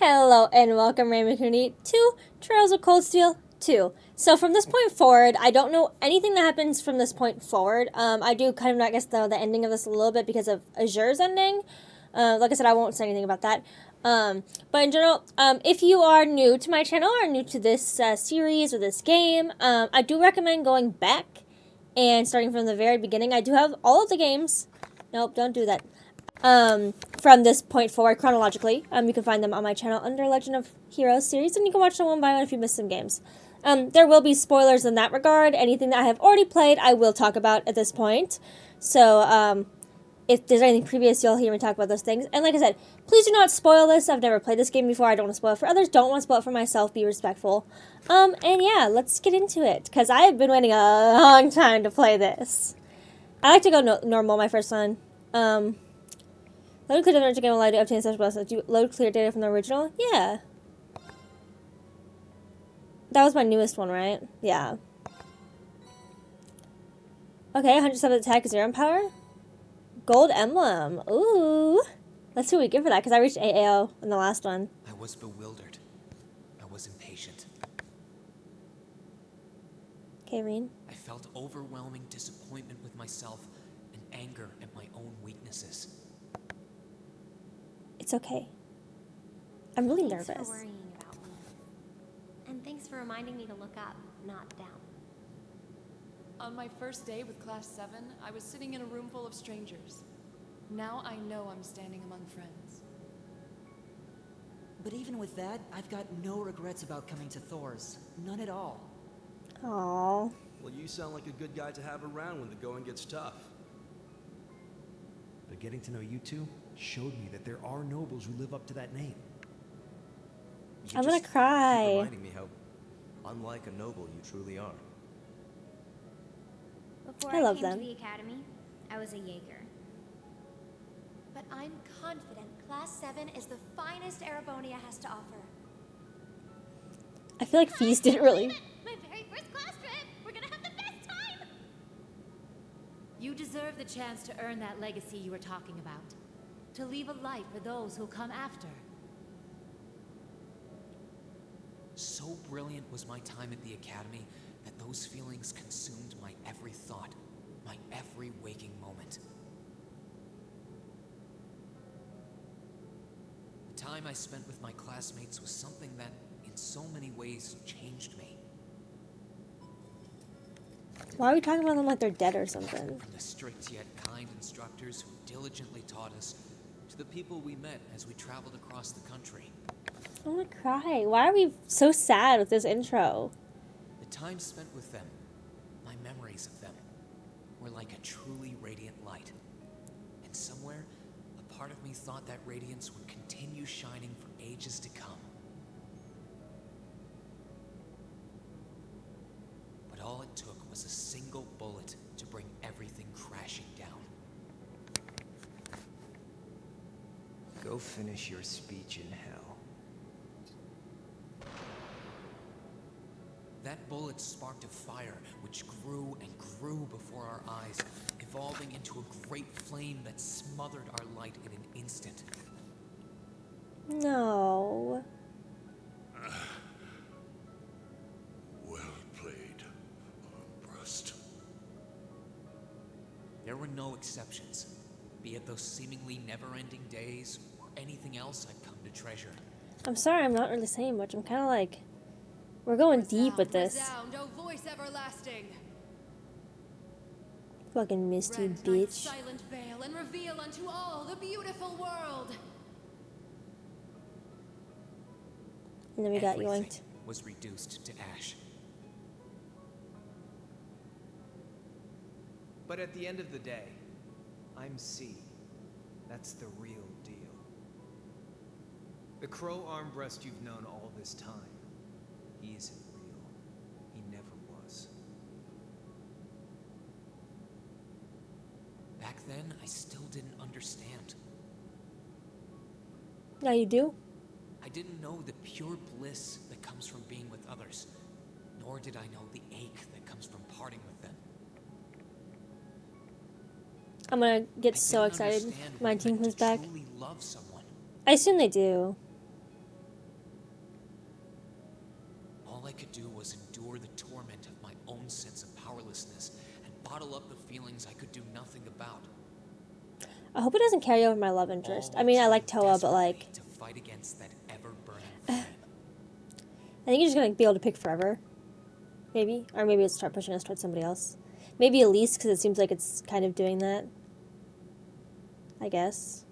Hello and welcome, Raymond Cooney, to Trails of Cold Steel 2. So from this point forward, I don't know anything that happens from this point forward. I do kind of not guess the ending of this a little bit because of Azure's ending. Like I said, I won't say anything about that. But in general, if you are new to my channel or new to this series or this game, I do recommend going back and starting from the very beginning. I do have all of the games. Nope, don't do that. From this point forward chronologically. You can find them on my channel under Legend of Heroes series, and you can watch them one by one if you missed some games. There will be spoilers in that regard. Anything that I have already played, I will talk about at this point. So, if there's anything previous, you'll hear me talk about those things. And like I said, please do not spoil this. I've never played this game before. I don't want to spoil it for others. Don't want to spoil it for myself. Be respectful. And yeah, let's get into it, because I have been waiting a long time to play this. I like to go normal my first one. Load clear data to game allowed to obtain such blessings. Do you load clear data from the original? Yeah. That was my newest one, right? Yeah. Okay, 107 attack, 0 power. Gold emblem. Ooh. Let's see what we get for that, because I reached AAO in the last one. I was bewildered. I was impatient. Okay, Reen. I felt overwhelming disappointment with myself and anger at my own weaknesses. It's okay. I'm really Thanks nervous. for worrying about me. And thanks for reminding me to look up, not down. On my first day with Class 7, I was sitting in a room full of strangers. Now I know I'm standing among friends. But even with that, I've got no regrets about coming to Thor's. None at all. Aww. Well, you sound like a good guy to have around when the going gets tough. But getting to know you two showed me that there are nobles who live up to that name. You I'm gonna just cry. keep reminding me how unlike a noble you truly are. Before I love came them. to the academy, I was a Jaeger. But I'm confident Class 7 is the finest Erebonia has to offer. I feel like Feast didn't really... My very first class trip! We're gonna have the best time! You deserve the chance to earn that legacy you were talking about. To leave a light for those who'll come after. So brilliant was my time at the academy that those feelings consumed my every thought, my every waking moment. The time I spent with my classmates was something that, in so many ways, changed me. Why are we talking about them like they're dead or something? From the strict yet kind instructors who diligently taught us, to the people we met as we traveled across the country. I wanna cry. Why are we so sad with this intro? The time spent with them, my memories of them, were like a truly radiant light. And somewhere, a part of me thought that radiance would continue shining for ages to come. But all it took was a single bullet to bring everything crashing down. Go finish your speech in hell. That bullet sparked a fire which grew and grew before our eyes, evolving into a great flame that smothered our light in an instant. No. Well played, Armbrust. There were no exceptions, be it those seemingly never-ending days or anything else I've come to treasure. I'm sorry, I'm not really saying much. I'm kind of like... We're going deep with this. Resound, O voice everlasting! Fucking misty Rend night's bitch. silent veil and reveal unto all the beautiful world! And then we got Everything yoinked. was reduced to ash. But at the end of the day, I'm C. That's the real deal. The crow Armbrust you've known all this time, he isn't real. He never was. Back then, I still didn't understand. Now you do? I didn't know the pure bliss that comes from being with others, nor did I know the ache that comes from parting with them. I'm gonna get I so didn't excited. understand My what it team meant comes to back. truly love someone. I assume they do. could do was endure the torment of my own sense of powerlessness and bottle up the feelings I could do nothing about. I hope it doesn't carry over my love interest. I mean, I like Toa, but like, to fight against that ever-burning flame. I think you're just gonna be able to pick forever. Maybe. Or maybe it'll start pushing us towards somebody else. Maybe Elise, because it seems like it's kind of doing that. I guess.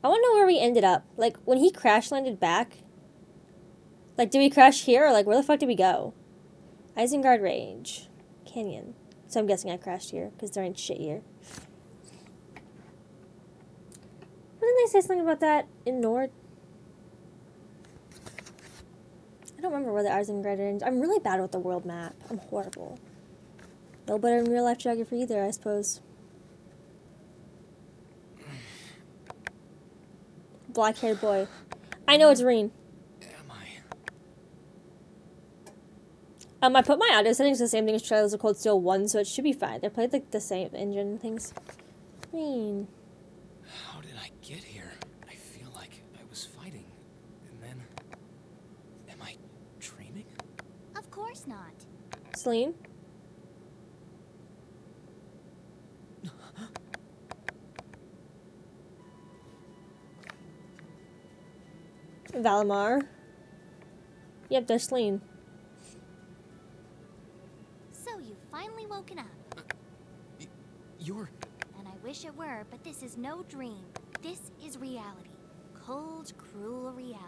I want to know where we ended up. Like, when he crash landed back, like, did we crash here, or like, where the fuck did we go? Isengard Range. Canyon. So I'm guessing I crashed here, because there ain't shit here. Didn't they say something about that in Nord? I don't remember where the Isengard Range. I'm really bad with the world map. I'm horrible. No better in real life geography either, I suppose. Black-haired boy. I know it's Reen. Am I? I put my audio settings the same thing as Trails of Cold Steel 1, so it should be fine. They played like the same engine and things. Reen. How did I get here? I feel like I was fighting, and then... Am I dreaming? Of course not. Celine? Valimar. Yep, there's Celine. So you've finally woken up. You're... And I wish it were, but this is no dream. This is reality. Cold, cruel reality.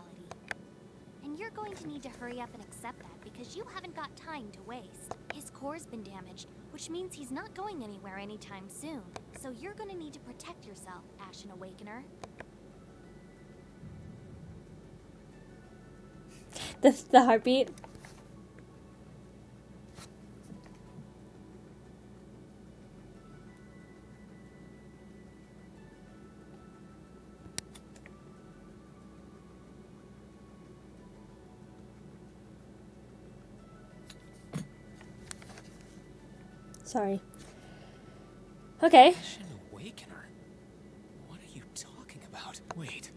And you're going to need to hurry up and accept that because you haven't got time to waste. His core's been damaged, which means he's not going anywhere anytime soon. So you're going to need to protect yourself, Ashen Awakener. The heartbeat. Sorry. Okay. Ashen Awakener? What are you talking about? Wait.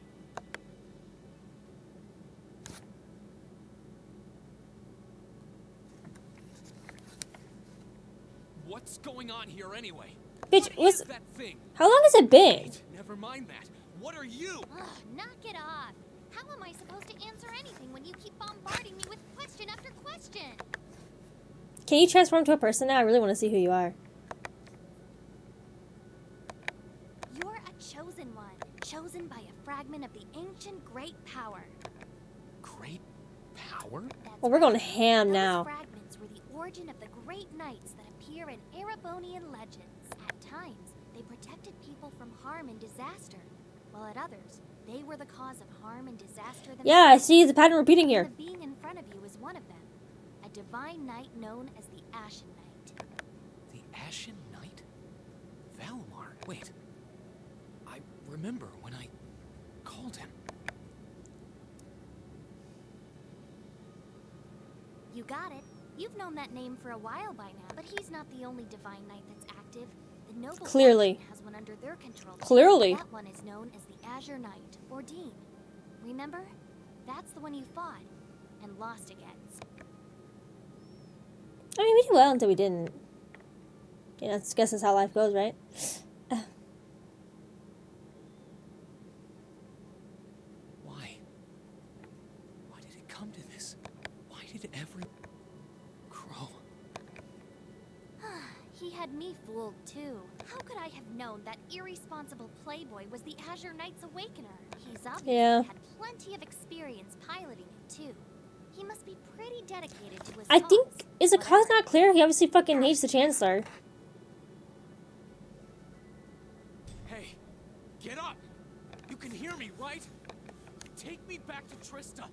What's going on here anyway? Bitch, What is that thing? how long has it been? Wait, never mind that. What are you? Ugh, knock it off. How am I supposed to answer anything when you keep bombarding me with question after question? Can you transform to a person now? I really want to see who you are. You're a chosen one, chosen by a fragment of the ancient great power. Great power? That's Well, we're going right. ham Those now. fragments were the origin of the great knights that appear in Erebonian legends. At times, they protected people from harm and disaster, while at others, they were the cause of harm and disaster themselves. Yeah, I see the pattern repeating here. And the being in front of you is one of them, a divine knight known as the Ashen Knight. The Ashen Knight? Valimar? Wait. I remember when I called him. You got it. You've known that name for a while by now, but he's not the only divine knight that's active. The noble Clearly. faction has one under their control. too. Clearly. That one is known as the Azure Knight, or Dean. Remember? That's the one you fought and lost against. I mean, we did well until we didn't. You know, I guess that's how life goes, right? Why? Why did it come to this? Why did every... Crow? He had me fooled, too. How could I have known that irresponsible playboy was the Azure Knight's Awakener? He's obviously Yeah. had plenty of experience piloting it, too. He must be pretty dedicated to his I cause. think, is the cause Whatever. not clear? He obviously fucking hates the Chancellor. Hey, get up! You can hear me, right? Take me back to Trista!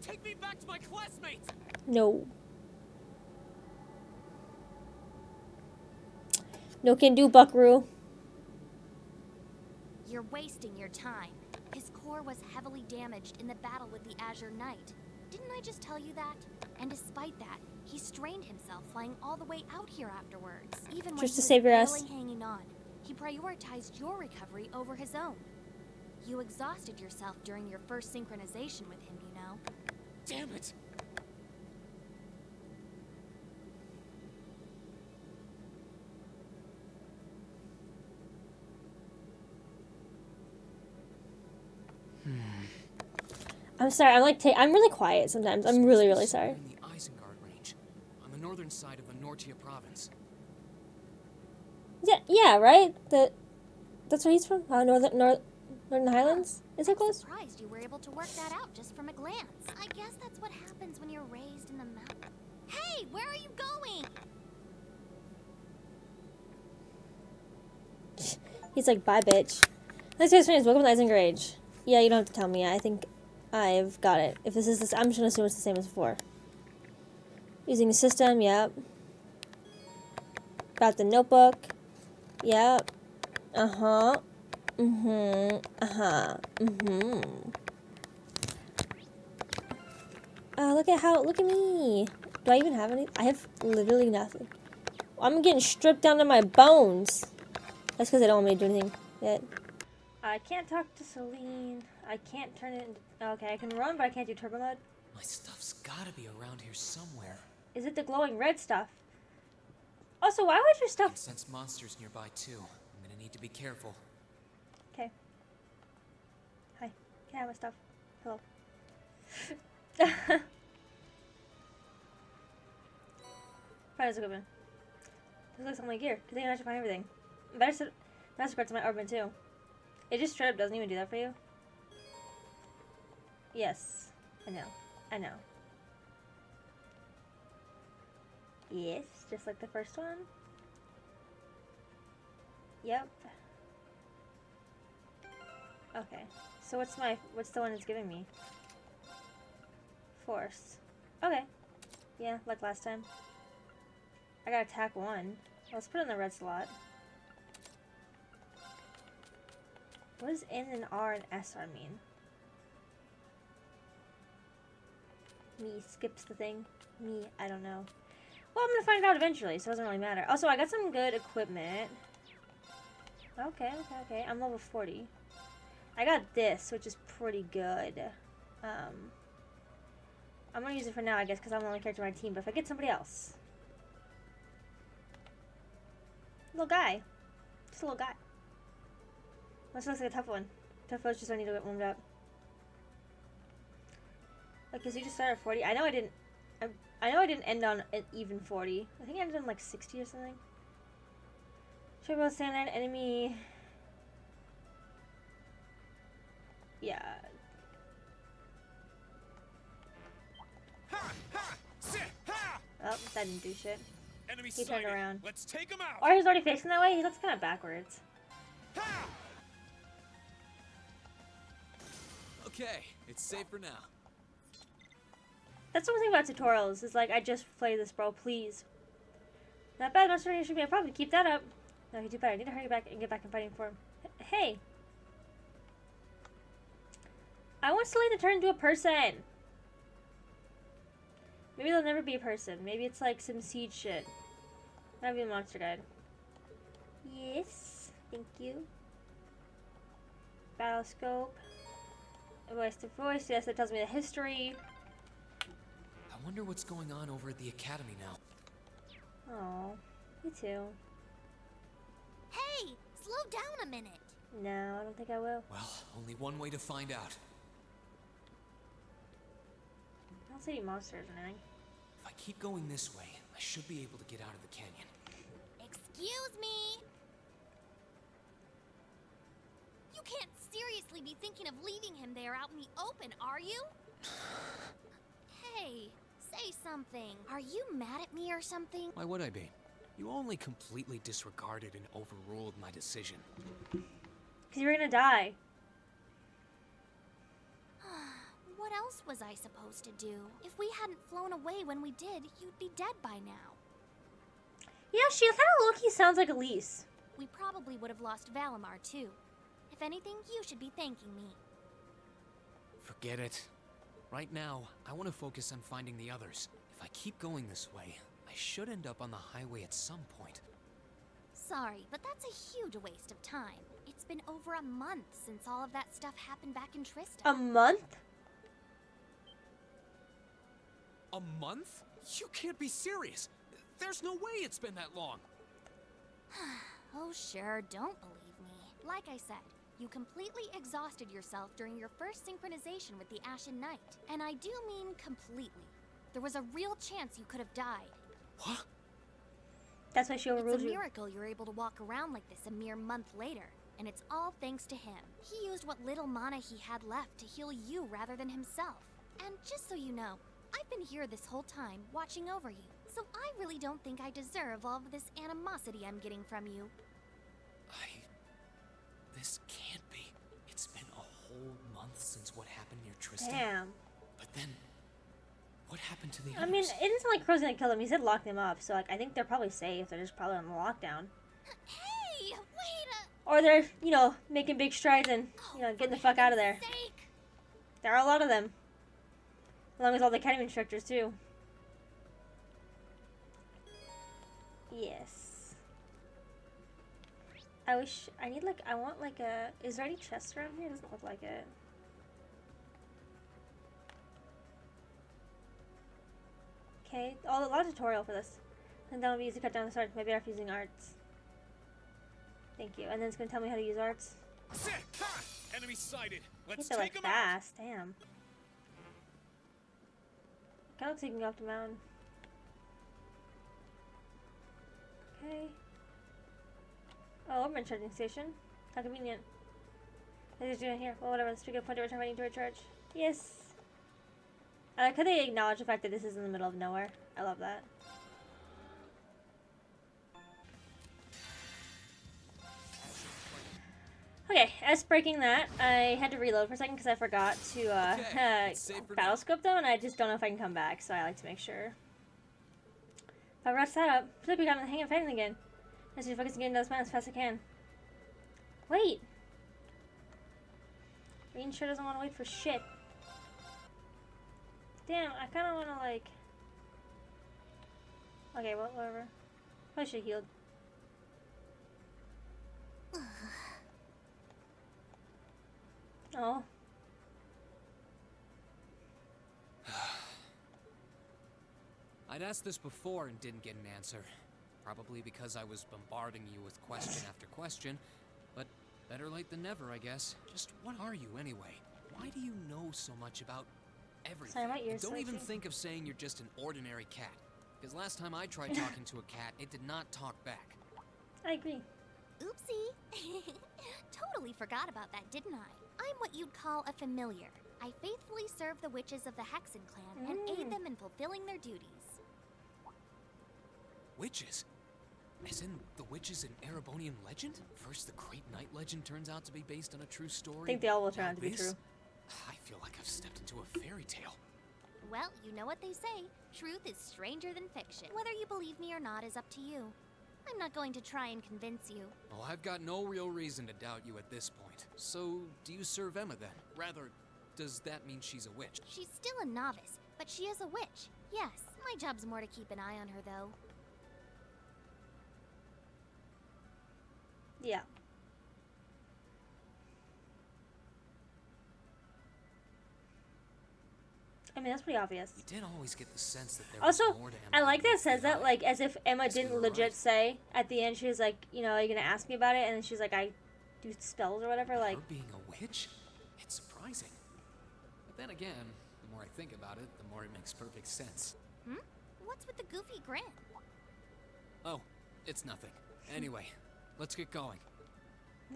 Take me back to my classmates! No. No can do, Buckaroo. You're wasting your time. His core was heavily damaged in the battle with the Azure Knight. Didn't I just tell you that? And despite that, he strained himself flying all the way out here afterwards. Even when Just to he save was your ass. barely hanging on, he prioritized your recovery over his own. You exhausted yourself during your first synchronization with him, you know. Damn it! I'm sorry. I'm really quiet sometimes. I'm really, really sorry. In the Isengard range, on the northern side of the Nortia province. Yeah, right. That's where he's from. Northern Highlands. Is it close? Surprised you were able to work that out just from a glance. I guess that's what happens when you're raised in the mountain. Hey, where are you going? He's like, bye, bitch. Nice to experience. Welcome to Isengard Range. Yeah, you don't have to tell me. I think I've got it. If this is this, I'm just gonna assume it's the same as before. Using the system. Yep. Got the notebook. Yep. Uh-huh. Mm-hmm. Uh-huh. Mm-hmm. Look at me. Do I even have any? I have literally nothing. I'm getting stripped down to my bones. That's because I don't want me to do anything yet. I can't talk to Celine. I can't turn it into... Okay, I can run, but I can't do turbo mode. My stuff's gotta be around here somewhere. Is it the glowing red stuff? Also, why would your I stuff... can sense monsters nearby too. I'm gonna need to be careful. Okay. Hi. Can I have my stuff? Hello. Find this equipment. This looks like my gear. Because they can actually find everything. Better set Mastercard's my orbit too. It just straight up doesn't even do that for you. Yes. I know. I know. Yes, just like the first one. Yep. Okay. So what's the one it's giving me? Force. Okay. Yeah, like last time. I got attack 1. Let's put it in the red slot. What does N and R and SR mean? Me skips the thing. Me, I don't know. Well, I'm gonna find out eventually, so it doesn't really matter. Also, I got some good equipment. Okay. I'm level 40. I got this, which is pretty good. I'm gonna use it for now, I guess, because I'm the only character on my team. But if I get somebody else, little guy, just a little guy. This looks like a tough one. Tough ones just I need to get warmed up. Like, cause you just started at 40. I know I didn't end on an even 40. I think I ended on like 60 or something. Should we both stand there, enemy? Yeah. Oh, that didn't do shit. Enemy He turned sighted. around. Let's take him out. Or he's already facing that way. He looks kind of backwards. Okay, it's safe for now. That's the one thing about tutorials. Is like, I just play this, bro. Please. Not bad. Monster Hunter should be a problem. Keep that up. No, you do better. I need to hurry back and get back and fighting for him. Hey. I want Celine to turn into a person. Maybe they'll never be a person. Maybe it's like some siege shit. That'd be a monster guide. Yes. Thank you. Battle scope. Voice to voice. Yes, that tells me the history. I wonder what's going on over at the academy now. Oh, me too. Hey, slow down a minute. No, I don't think I will. Well, only one way to find out. I don't see any monsters or anything. If I keep going this way, I should be able to get out of the canyon. Excuse me. You can't seriously be thinking of leaving him there out in the open, are you? Hey, say something. Are you mad at me or something? Why would I be? You only completely disregarded and overruled my decision. Because you're gonna die. What else was I supposed to do? If we hadn't flown away when we did, you'd be dead by now. Yeah, she kind of low-key sounds like Elise. We probably would have lost Valimar too. If anything, you should be thanking me. Forget it. Right now, I want to focus on finding the others. If I keep going this way, I should end up on the highway at some point. Sorry, but that's a huge waste of time. It It's been over a month since all of that stuff happened back in Trista. A month? A month? You can't be serious. There's no way it's been that long. Oh sure, don't believe me. Like I said, you completely exhausted yourself during your first synchronization with the Ashen Knight. And I do mean completely. There was a real chance you could have died. What? That's why she overruled It's a you. miracle you're able to walk around like this a mere month later. And it's all thanks to him. He used what little mana he had left to heal you rather than himself. And just so you know, I've been here this whole time, watching over you. So I really don't think I deserve all of this animosity I'm getting from you. This can't be. It's been a whole month since what happened near Tristan. Damn. But then, what happened to the others? I mean, it didn't sound like Crow's gonna kill them. He said lock them up, so like I think they're probably safe. They're just probably on the lockdown. Hey, wait a... Or they're, you know, making big strides and, you know, getting the fuck out of there. Sake. There are a lot of them. Along with all the academy instructors, too. Yes. I wish, I want like a, is there any chests around here? It doesn't look like it. Okay, a lot of tutorial for this. And that will be easy to cut down the sword. Maybe after using arts. Thank you. And then it's going to tell me how to use arts. Enemy sighted. Let's They're take like him out. fast, damn. Kind of looks like you can go up the mountain. Okay. Oh, I'm in charging station. How convenient. What is doing here? Well, whatever. Let's pick up point to return. I need to recharge. Yes. I like how they acknowledge the fact that this is in the middle of nowhere. I love that. Okay, as breaking that, I had to reload for a second because I forgot to battle scope though, and I just don't know if I can come back, so I like to make sure. If I rush that up, I feel like we got in the hang of fighting again. I just need to focus on getting to those mountains as fast as I can. Wait! Green sure doesn't want to wait for shit. Damn, I kind of want to like... Okay, well, whatever. Probably should have healed. Oh. I'd asked this before and didn't get an answer. Probably because I was bombarding you with question after question. But better late than never, I guess. Just what are you anyway? Why do you know so much about everything? Sorry, my ears And don't even switching. think of saying you're just an ordinary cat. Because last time I tried talking to a cat, it did not talk back. I agree. Oopsie. Totally forgot about that, didn't I? I'm what you'd call a familiar. I faithfully serve the witches of the Hexen clan and aid them in fulfilling their duties. Witches? As in the witches in Erebonian legend? First the Great Night legend turns out to be based on a true story. I think they all will turn Now out to be this? true. I feel like I've stepped into a fairy tale. Well, you know what they say. Truth is stranger than fiction. Whether you believe me or not is up to you. I'm not going to try and convince you. Well, I've got no real reason to doubt you at this point. So, do you serve Emma then? Rather, does that mean she's a witch? She's still a novice, but she is a witch. Yes, my job's more to keep an eye on her, though. Yeah. I mean, that's pretty obvious. You did always get the sense that there Also, was more to Emma I like than that it says the that, eye. like, as if Emma Guess we didn't were legit right. say at the end, she was like, you know, are you gonna ask me about it? And then she's like, I do spells or whatever, like, Her being a witch? It's surprising. But then again, the more I think about it, the more it makes perfect sense. What's with the goofy grin? Oh, it's nothing. Anyway, let's get going.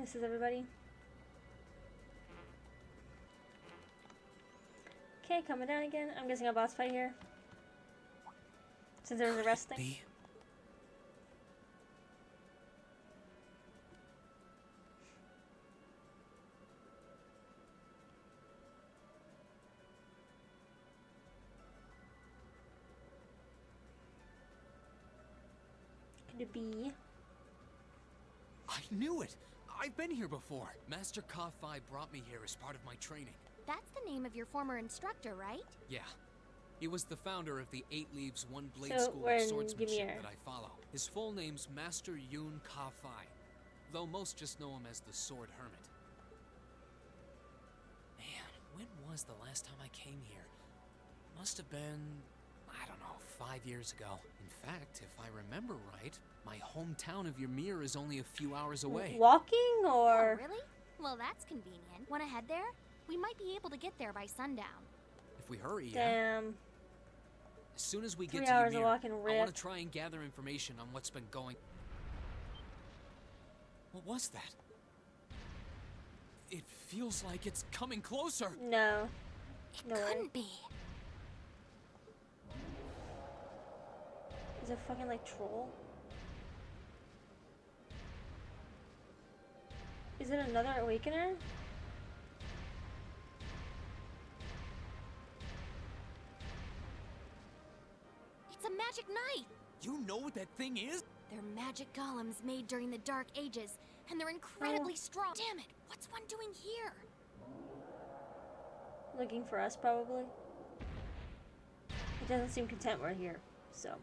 this is everybody. Okay, coming down again. I'm guessing a boss fight here. Since there was a rest thing. Be. Could it be? I knew it! I've been here before. Master Ka-Fi brought me here as part of my training. That's the name of your former instructor, right? Yeah. He was the founder of the 8 Leaves, 1 Blade So, School we're of in Swordsmanship Ymir. that I follow. His full name's Master Yun Ka-Fi. though most just know him as the Sword Hermit. Man, when was the last time I came here? Must have been, I don't know, 5 years ago. In fact, if I remember right, my hometown of Ymir is only a few hours away. Walking Oh, or... really? Well, that's convenient. Wanna head there? We might be able to get there by sundown. If we hurry, yeah. Damn. As soon as we 3 get to hours of Ymir, walking, I rip. want to try and gather information on what's been going... What was that? It feels like it's coming closer. No. No way. Couldn't be. Is it fucking like troll? Is it another awakener? It's a magic knife. You know what that thing is? They're magic golems made during the Dark Ages, and they're incredibly strong. Damn it, what's one doing here? Looking for us, probably. It doesn't seem content we're here, so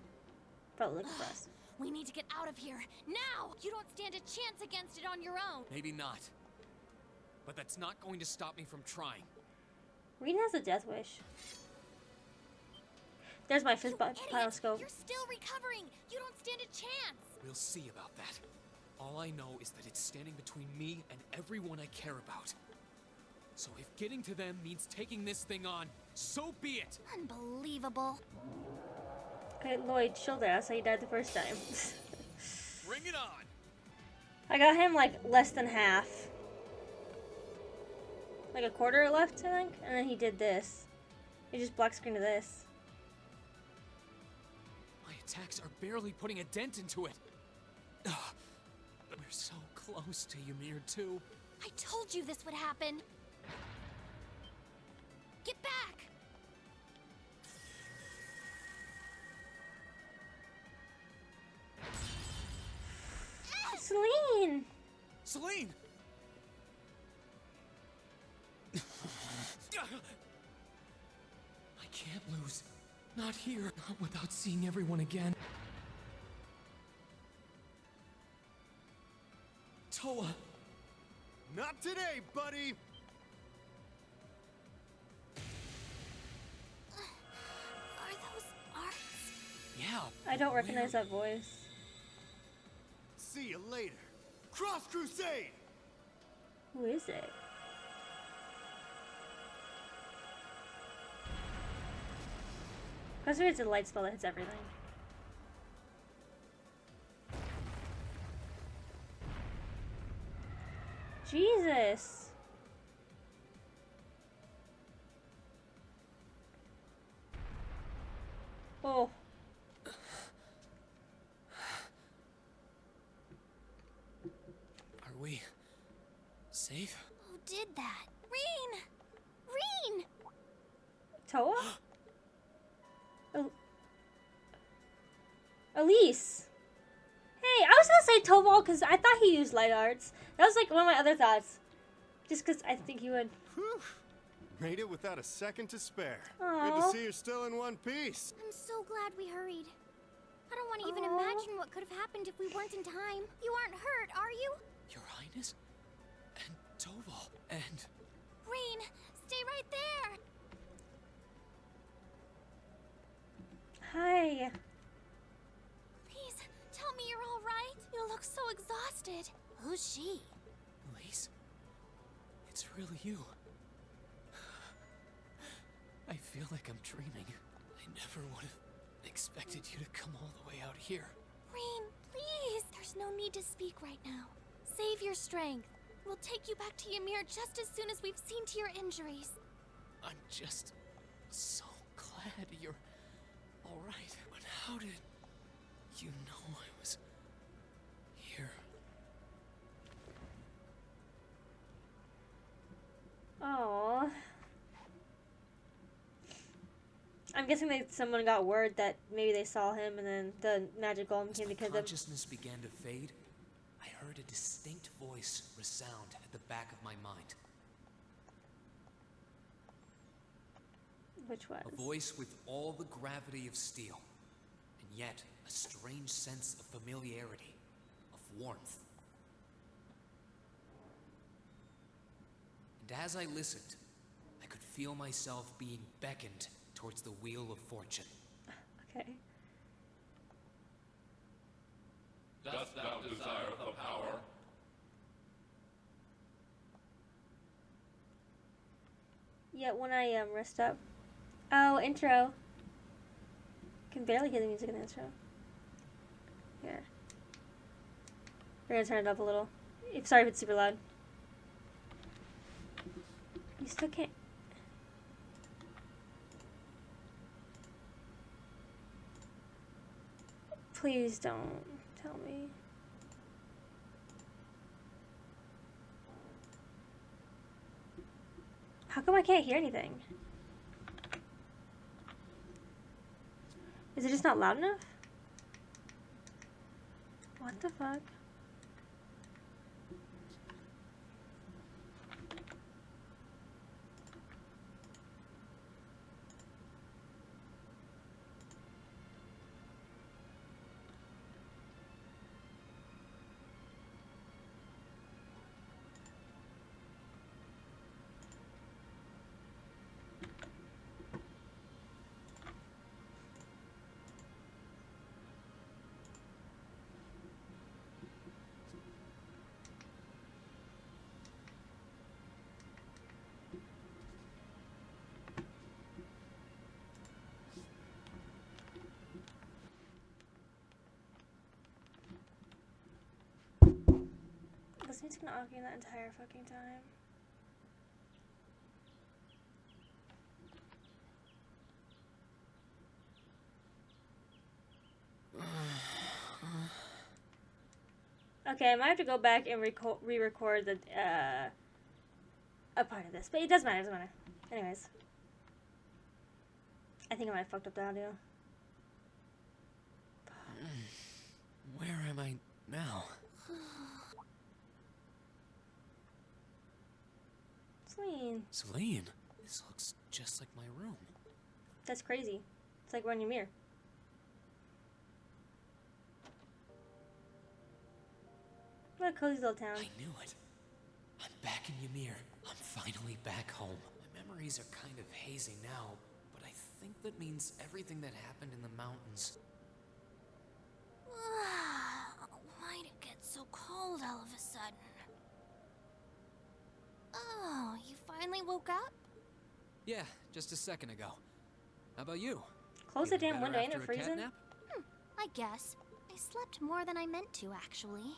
probably looking for us. We need to get out of here, now! You don't stand a chance against it on your own. Maybe not. But that's not going to stop me from trying. Reen has a death wish. There's my fifth You pile idiot! scope. You're still recovering! You don't stand a chance! We'll see about that. All I know is that it's standing between me and everyone I care about. So if getting to them means taking this thing on, so be it! Unbelievable. Okay, Lloyd, chill there. That's how you died the first time. Bring it on! I got him like less than half. Like a quarter left, I think. And then he did this. He just black screened this. My attacks are barely putting a dent into it. Ugh. We're so close to Ymir too. I told you this would happen. Get back! Celine! Celine! I can't lose. Not here. Not without seeing everyone again. Toa! Not today, buddy! Are those arts? Yeah. I don't recognize that voice. See you later. Cross Crusade! Who is it? Because it's a light spell that hits everything. Jesus! Oh. Are we safe? Who did that? Reen! Reen! Toa? Elise! Hey, I was gonna say Toval because I thought he used light arts. That was like one of my other thoughts. Just because I think he would. Whew. Made it without a second to spare. Good Aw. to see you're still in one piece. I'm so glad we hurried. I don't want to even Aw. imagine what could have happened if we weren't in time. You aren't hurt, are you? Your Highness? And Toval? And... Reen, stay right there! Hi. Please, tell me you're all right. You look so exhausted. Who's she? Elise? It's really you. I feel like I'm dreaming. I never would have expected you to come all the way out here. Reen, please! There's no need to speak right now. Save your strength. We'll take you back to Ymir just as soon as we've seen to your injuries. I'm just so glad you're all right. But how did you know I was here? Aww. I'm guessing that someone got word that maybe they saw him and then the magic golem As came my because of... consciousness began to fade, I heard a distinct voice resound at the back of my mind. Which was? A voice with all the gravity of steel, and yet a strange sense of familiarity, of warmth. And as I listened, I could feel myself being beckoned towards the wheel of fortune. Okay. Dost thou desire the power? Yeah, when I rest up. Oh, intro. Can barely hear the music in the intro. Here. We're gonna turn it up a little. Sorry if it's super loud. You still can't. Please don't tell me. How come I can't hear anything? Is it just not loud enough? What the fuck? This music's been arguing that entire fucking time. Okay, I might have to go back and re-record the a part of this, but it doesn't matter. It doesn't matter. Anyways, I think I might have fucked up the audio. Where am I now? Celine. Celine, this looks just like my room. That's crazy. It's like we're in Ymir. What a cozy little town. I knew it. I'm back in Ymir. I'm finally back home. My memories are kind of hazy now, but I think that means everything that happened in the mountains. Why'd it get so cold all of a sudden? Oh, you finally woke up? Yeah, just a second ago. How about you? Close the Feeling damn better window, ain't after it a cat freezing? nap? I guess. I slept more than I meant to, actually.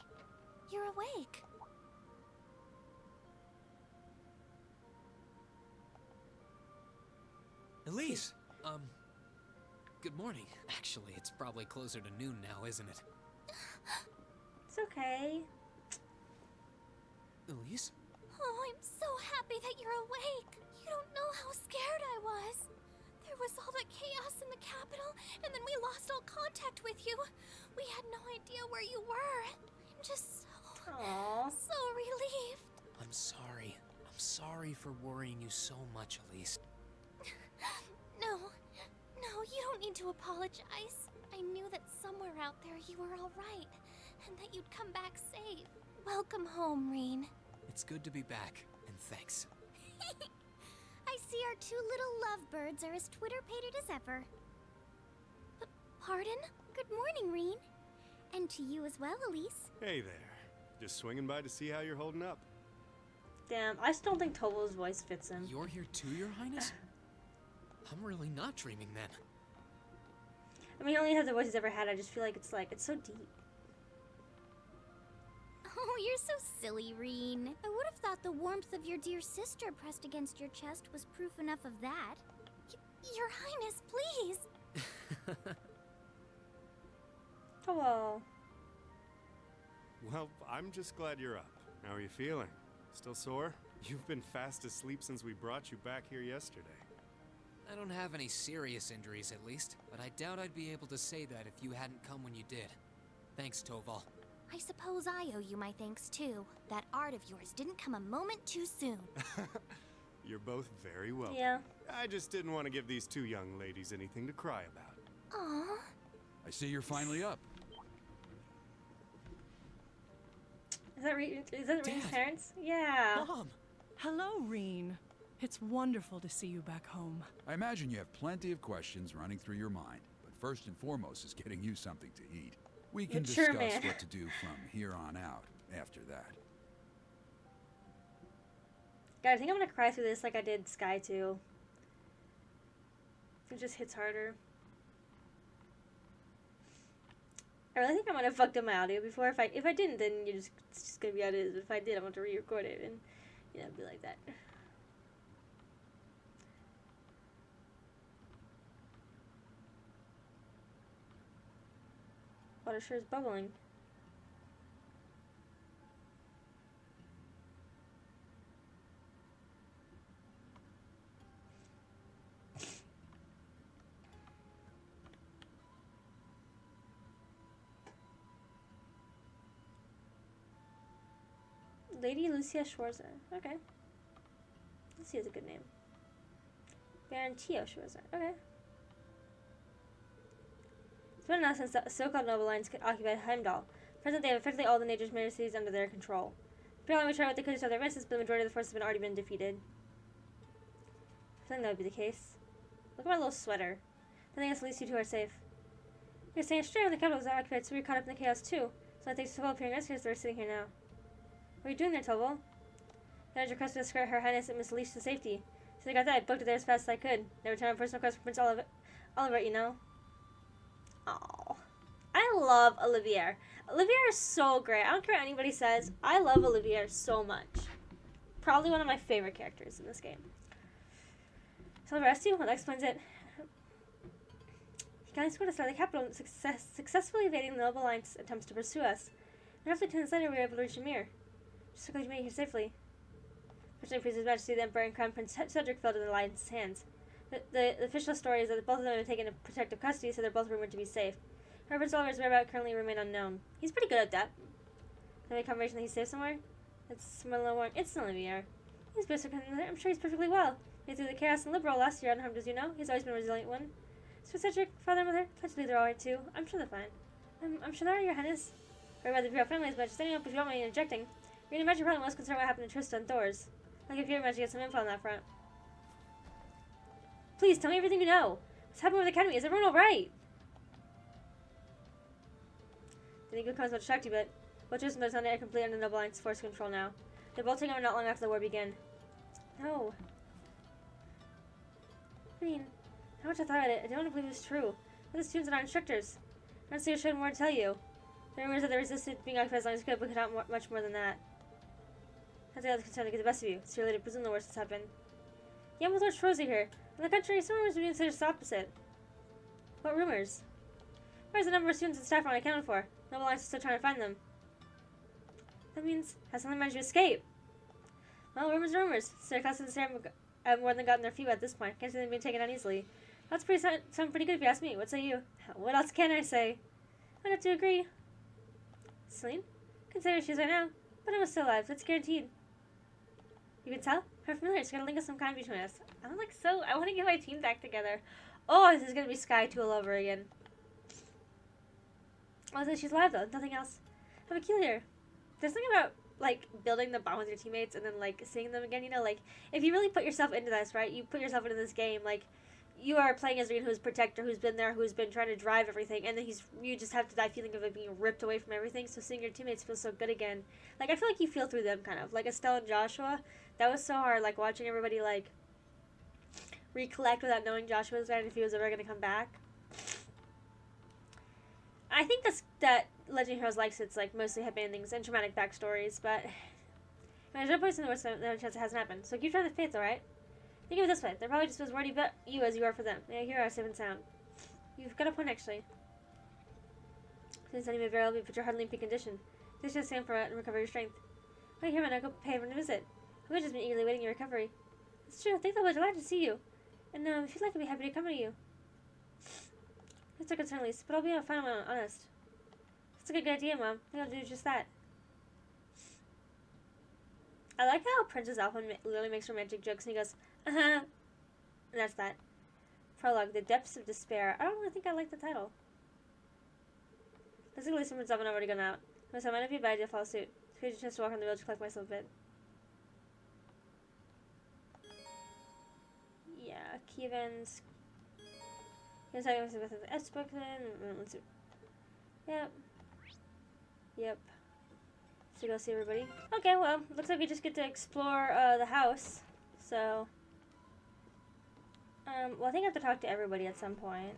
You're awake. Elise! Good morning. Actually, it's probably closer to noon now, isn't it? It's okay. Elise? Oh, I'm so happy that you're awake. You don't know how scared I was. There was all that chaos in the capital, and then we lost all contact with you. We had no idea where you were. I'm just so relieved. I'm sorry. I'm sorry for worrying you so much, Elise. No, you don't need to apologize. I knew that somewhere out there you were all right, and that you'd come back safe. Welcome home, Reen. It's good to be back, and thanks. I see our two little lovebirds are as Twitter-pated as ever. Pardon? Good morning, Reen. And to you as well, Elise. Hey there. Just swinging by to see how you're holding up. Damn, I still don't think Tovo's voice fits him. You're here too, Your Highness? I'm really not dreaming then. I mean, he only has the voice he's ever had. I just feel like it's so deep. Oh, you're so silly, Reen. I would have thought the warmth of your dear sister pressed against your chest was proof enough of that. Your Highness, please. Tovo. Well, I'm just glad you're up. How are you feeling? Still sore? You've been fast asleep since we brought you back here yesterday. I don't have any serious injuries, at least, but I doubt I'd be able to say that if you hadn't come when you did. Thanks, Toval. I suppose I owe you my thanks, too. That art of yours didn't come a moment too soon. You're both very welcome. Yeah. I just didn't want to give these two young ladies anything to cry about. Aww. I see you're finally up. Is that Reen's Dad. parents? Yeah. Mom, Hello, Reen. It's wonderful to see you back home. I imagine you have plenty of questions running through your mind, but first and foremost is getting you something to eat. We can Mature discuss man. what to do from here on out after that. God, I think I'm gonna cry through this like I did Sky 2. It just hits harder. I really think I might have fucked up my audio before. If I didn't, then it's just gonna be how it is. But if I did, I'm going to re-record it and it'd be like that. Water sure is bubbling. Lady Lucia Schwarzer. Okay. Lucia's a good name. Baron Tio Schwarzer. Okay. It's been enough since the so-called noble lines occupied Heimdall. Present, they have effectively all the nature's major cities under their control. Apparently, we tried what they could to stop their advances, but the majority of the forces have already been defeated. I think that would be the case. Look at my little sweater. I think at least you two are safe. You're staying straight when the capital was occupied, so we were caught up in the chaos too. So I think Tobal appearing rescuers that are sitting here now. What are you doing there, Tobal? The judge requested to escort Her Highness and Miss Leash to safety. So I got that. I booked it there as fast as I could. They returned a personal request from Prince Oliver, you know. Oh, I love Olivier. Olivier is so great. I don't care what anybody says. I love Olivier so much. Probably one of my favorite characters in this game. So the rest of you? Well, that explains it. He kindly escorted us out of the capital and successfully evading the Noble Alliance attempts to pursue us. And roughly 10 minutes later, we were able to reach Ymir. Just so glad you made it here safely. Fortunately for His Majesty, the Emperor and Crown Prince Cedric fell to the Alliance's hands. The official story is that both of them have been taken into protective custody, so they're both rumored to be safe. However, Prince Oliver's whereabouts currently remain unknown. He's pretty good at that. Have any confirmation that he's safe somewhere? It's Merlin. It's Ymir. He's basically, I'm sure he's perfectly well. He through the chaos and liberal last year unharmed, as you know. He's always been a resilient one. So Cedric, father and mother, potentially they're alright too. I'm sure they're fine. I'm sure they are, Your Highness. Or rather, your family as much. Standing up if you don't mind interjecting. You're imagine probably most concerned what happened to Trista and Thor's. I'll give your magic get some info on that front. Please tell me everything you know. What's happened with the academy? Is everyone alright? The Nico comes much shocked you, but both Trista and Thor's are completely under Noble Alliance force control now. They're both taken over not long after the war began. No. I mean, how much I thought of it, I don't want to believe it's true. But the students are not instructors. I'm not so sure more to tell you. The rumors that they resisted being occupied as long as they could, but could not much more than that. That's why I was concerned to get the best of you. It's too late to presume the worst has happened. Yeah, I'm with Lord Schrozy here. On the contrary, some rumors would be suggest the opposite. What rumors? Where's the number of students and staff aren't accounted for? Noble Alliance is still trying to find them. That means, has someone managed to escape? Well, rumors are rumors. Sir Classes have more than gotten their few at this point. Can't see them being taken on easily. That's sound pretty good if you ask me. What say you? What else can I say? I'd have to agree. Celine? Consider she's right now, but I'm still alive. That's guaranteed. You can tell? Her familiar. It's gonna link us some kind between us. I'm like so. I want to get my team back together. Oh, this is gonna be Sky 2 all over again. Also, she's alive though. Nothing else. How peculiar. There's something about like building the bond with your teammates and then like seeing them again. You know, like if you really put yourself into this, right? You put yourself into this game, like. You are playing as Reen, who's protector, who's been there, who's been trying to drive everything, and then you just have to die feeling of it being ripped away from everything. So seeing your teammates feel so good again, like I feel like you feel through them kind of, like Estelle and Joshua. That was so hard, like watching everybody like recollect without knowing Joshua was dead and if he was ever gonna come back. I think that Legend of Heroes likes its like mostly happy endings and traumatic backstories, but there's no point in the worst no chance it hasn't happened. So keep trying to faith, alright? Think of it this way. They're probably just as worried about you as you are for them. Yeah, here are safe and sound. You've got a point, actually. Since any may very well be put your heart in peak condition. This should stand for it and recover your strength. Oh, here, man, I'll go pay everyone a visit. I've just been eagerly waiting your recovery. It's true. I think they'll be delighted to see you. And if you'd like, I'd be happy to accompany you. That's a concern, at least, but I'll be on final and honest. That's a good idea, Mom. I think I'll do just that. I like how Princess Alpha literally makes romantic jokes and he goes, uh-huh. And that's that. Prologue, The Depths of Despair. I don't really think I like the title. Let's go someone's up and I've already gone out. I might not be a bad idea to follow suit. It's a chance to walk on the road to collect myself a bit. Kevins. Yes, I was with the S-book then. Let's see. Yep. Yep. So go see everybody. Okay, well, looks like we just get to explore the house. So, well, I think I have to talk to everybody at some point.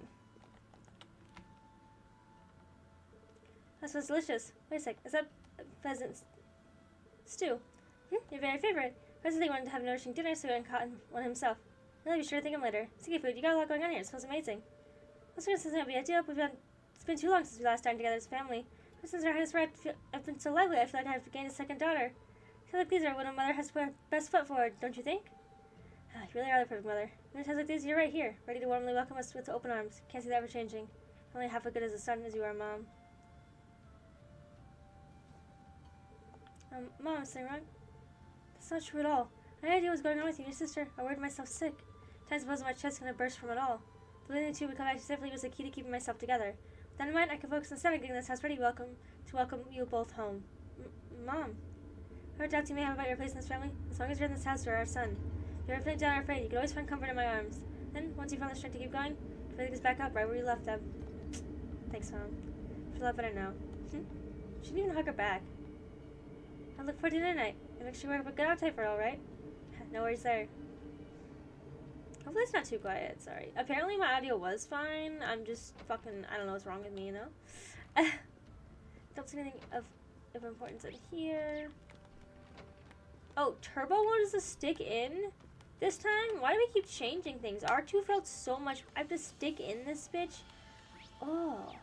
That smells delicious. Wait a sec, is that pheasant stew? Your very favorite. Presently wanted to have nourishing dinner, so he went and caught one himself. I'll be sure to thank him later. Sticky food, you got a lot going on here. It smells amazing. Let's go to something be ideal. It's been too long since we last dined together as a family. But since our highness I've been so lively, I feel like I've gained a second daughter. I feel like these are when a mother has put her best foot forward, don't you think? You really are the perfect mother. In times like these, you're right here, ready to warmly welcome us with open arms. Can't see that ever changing. Only half as good as a son as you are, Mom. Mom, is something wrong? That's not true at all. I had no idea what was going on with you and your sister. I worried myself sick. Times was my chest gonna burst from it all. Believing the two would come back safely was the key to keeping myself together. With that in mind, I can focus instead on getting this house ready. Welcome you both home. Mom. Whatever doubts you may have about your place in this family, as long as you're in this house, you're our son. If you're feeling down or afraid, you can always find comfort in my arms. Then, once you found the strength to keep going, everything gets back up right where you left them. Thanks, Mom. I feel a lot better now. She didn't even hug her back. I look forward to dinner night. And make sure you work up a good appetite for it, alright? No worries there. Hopefully it's not too quiet, sorry. Apparently my audio was fine. I'm just fucking, I don't know what's wrong with me, you know? Don't see anything of importance in here. Oh, turbo mode is the stick in this time? Why do we keep changing things? R2 felt so much. I have to stick in this bitch? Oh.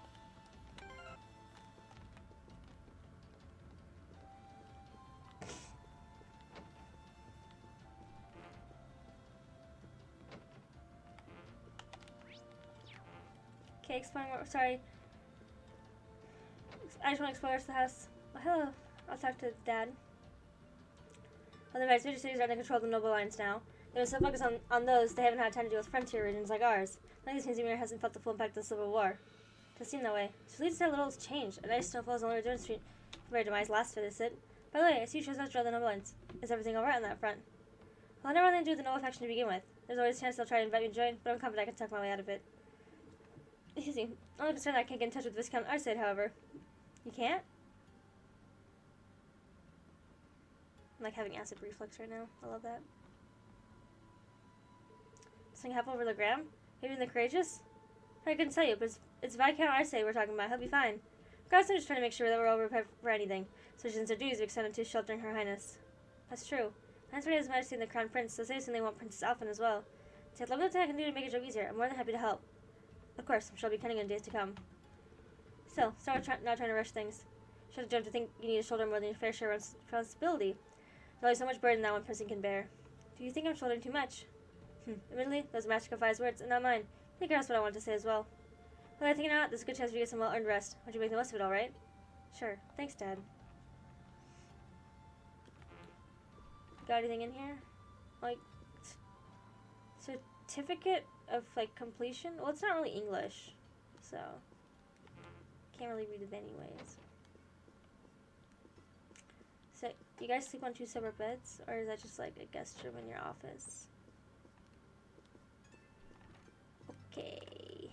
Okay, explain more. Sorry. I just want to explore the house. Oh, hello. I'll talk to Dad. Otherwise, major cities are under control of the Noble Alliance now. They must still focus on those. They haven't had time to deal with frontier regions like ours. None of these means Ymir hasn't felt the full impact of the Civil War. It does seem that way. So leads how little has changed. A nice snowfall is only a difference compared to my last visit. By the way, I see you chose not to draw the Noble Alliance. Is everything alright on that front? Well, I never really do the Noble faction to begin with. There's always a chance they'll try to invite me to join, but I'm confident I can talk my way out of it. Excuse me. I'm only concerned that I can't get in touch with Viscount Arcade, however. You can't? I'm like having acid reflux right now. I love that. Something happen over the Gram? Maybe in the Courageous? I couldn't tell you, but it's Viscount Arcade we're talking about. He'll be fine. Of course, I'm just trying to make sure that we're all prepared for anything. So since our duties, we extend to sheltering Her Highness. That's true. Highness His Majesty and the Crown Prince, so say soon they want Princess Alphen as well. So let me know what I can do to make your job easier. I'm more than happy to help. Of course, I'm sure I'll be cunning in days to come. Still, start not trying to rush things. You should have jumped to think you need to shoulder more than your fair share of responsibility. There's only so much burden that one person can bear. Do you think I'm shouldering too much? Admittedly, those are Master's words, and not mine. I think that's what I want to say as well. But I think you know what, there's a good chance we get some well-earned rest. Why don't you make the most of it, alright? Sure. Thanks, Dad. Got anything in here? Like, certificate of, like, completion? Well, it's not really English, so can't really read it anyways. So, do you guys sleep on 2 separate beds, or is that just, like, a guest room in your office? Okay.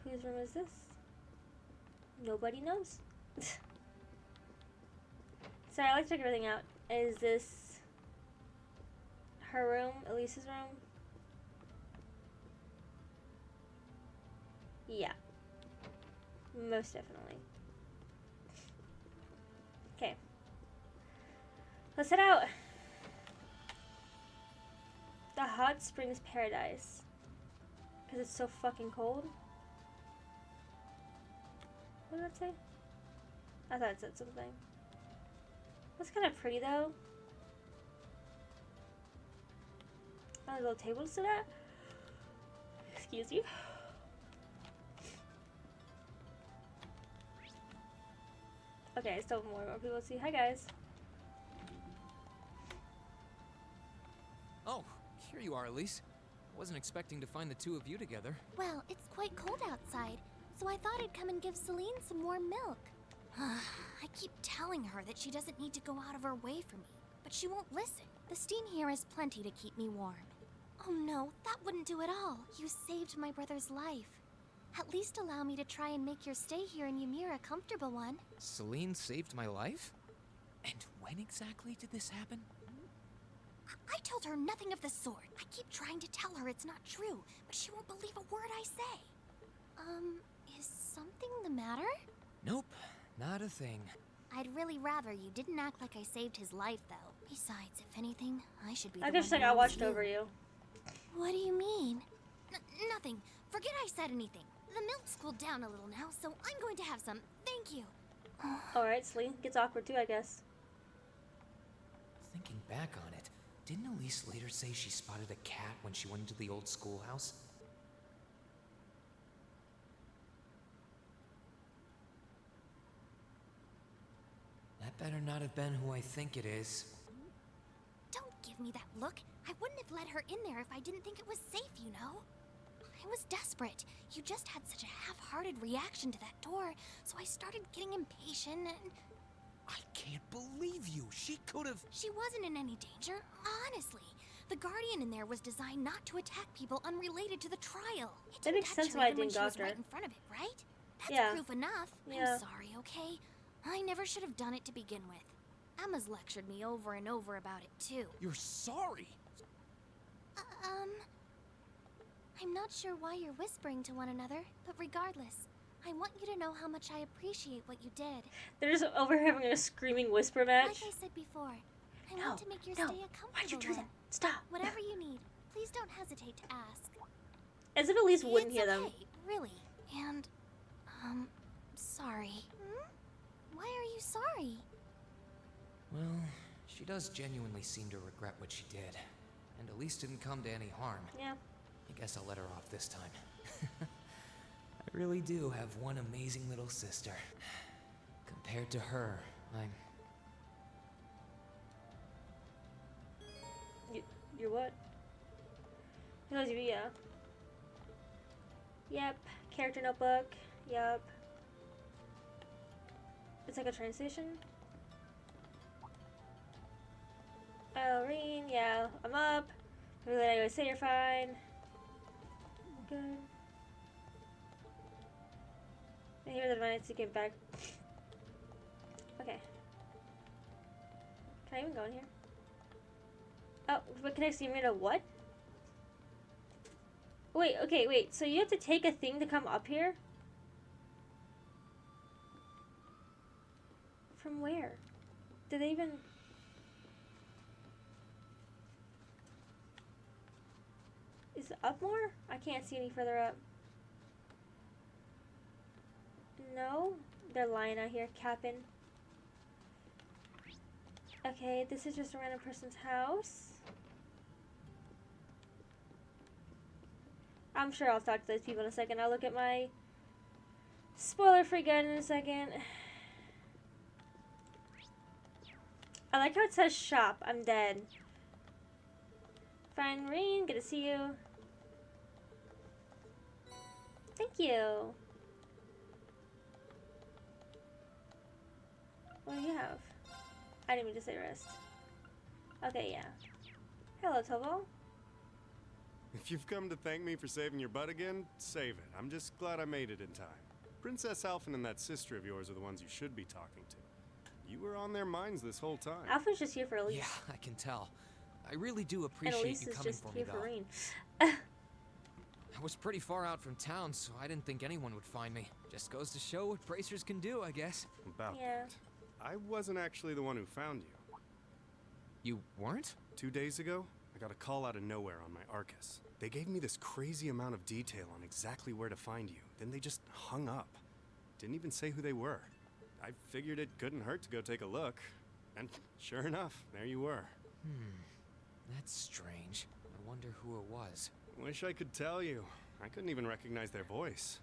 Whose room is this? Nobody knows. Sorry, I like to check everything out. Is this her room? Elise's room? Yeah. Most definitely. Okay. Let's head out. The Hot Springs Paradise. Because it's so fucking cold. What did that say? I thought it said something. That's kind of pretty though. Oh, a little table to sit at. Excuse you. Okay, still more people to see. Hi guys. Oh, here you are, Elise. I wasn't expecting to find the two of you together. Well, it's quite cold outside, so I thought I'd come and give Celine some warm milk. I keep telling her that she doesn't need to go out of her way for me, but but she won't listen. The steam here is plenty to keep me warm. Oh no, that wouldn't do at all. You saved my brother's life. At least allow me to try and make your stay here in Ymir a comfortable one. Celine saved my life? And when exactly did this happen? I told her nothing of the sort. I keep trying to tell her it's not true, but she won't believe a word I say. Is something the matter? Nope, not a thing. I'd really rather you didn't act like I saved his life, though. Besides, if anything, I should be I the just one think who I watched owes over you. What do you mean? Nothing. Forget I said anything. The milk's cooled down a little now, so I'm going to have some. Thank you. Alright, Celine. Gets awkward too, I guess. Thinking back on it, didn't Elise later say she spotted a cat when she went into the old schoolhouse? That better not have been who I think it is. Don't give me that look. I wouldn't have let her in there if I didn't think it was safe, you know? I was desperate. You just had such a half-hearted reaction to that door, so I started getting impatient and... I can't believe you! She could've... She wasn't in any danger, honestly. The Guardian in there was designed not to attack people unrelated to the trial. It That didn't makes touch sense her why I even when didn't she was doctor. right in front of it, right? That's Yeah. proof enough. Yeah. I'm sorry, okay? I never should have done it to begin with. Emma's lectured me over and over about it, too. You're sorry? I'm not sure why you're whispering to one another, but regardless, I want you to know how much I appreciate what you did. They're just over here having a screaming whisper match. Like I said before, I No, want to make your no. stay a comfortable Why'd you do one. that? Stop. Whatever you need, please don't hesitate to ask. As if Elise wouldn't It's hear them. okay, really. And, sorry. Why are you sorry? Well, she does genuinely seem to regret what she did. And Elise didn't come to any harm. Yeah. I guess I'll let her off this time. I really do have one amazing little sister. Compared to her, I'm... You're what? Because you, yeah. Yep. Character notebook. Yep. It's like a train station. Irene, yeah. I'm up. Really, I always say you're fine. Good. And here's the minutes to get back. Okay. Can I even go in here? Oh, what connects you to what? Wait, okay, wait. So you have to take a thing to come up here? From where? Did they even... Is it up more? I can't see any further up. No? They're lying out here, capping. Okay, this is just a random person's house. I'm sure I'll talk to those people in a second. I'll look at my spoiler-free guide in a second. I like how it says shop. I'm dead. Fine, Rain. Good to see you. Thank you. What do you have? I didn't mean to say rest. Okay, yeah. Hello, Tobo. If you've come to thank me for saving your butt again, save it. I'm just glad I made it in time. Princess Alphen and that sister of yours are the ones you should be talking to. You were on their minds this whole time. Alpha's just here for Elise. Yeah, I can tell. I really do And appreciate Elise you is coming just for me, here though. for Rain. I was pretty far out from town, so I didn't think anyone would find me. Just goes to show what bracers can do, I guess. About Yeah. that. I wasn't actually the one who found you. You weren't? 2 days ago, I got a call out of nowhere on my Arcus. They gave me this crazy amount of detail on exactly where to find you. Then they just hung up. Didn't even say who they were. I figured it couldn't hurt to go take a look. And sure enough, there you were. That's strange. I wonder who it was. Wish I could tell you. I couldn't even recognize their voice.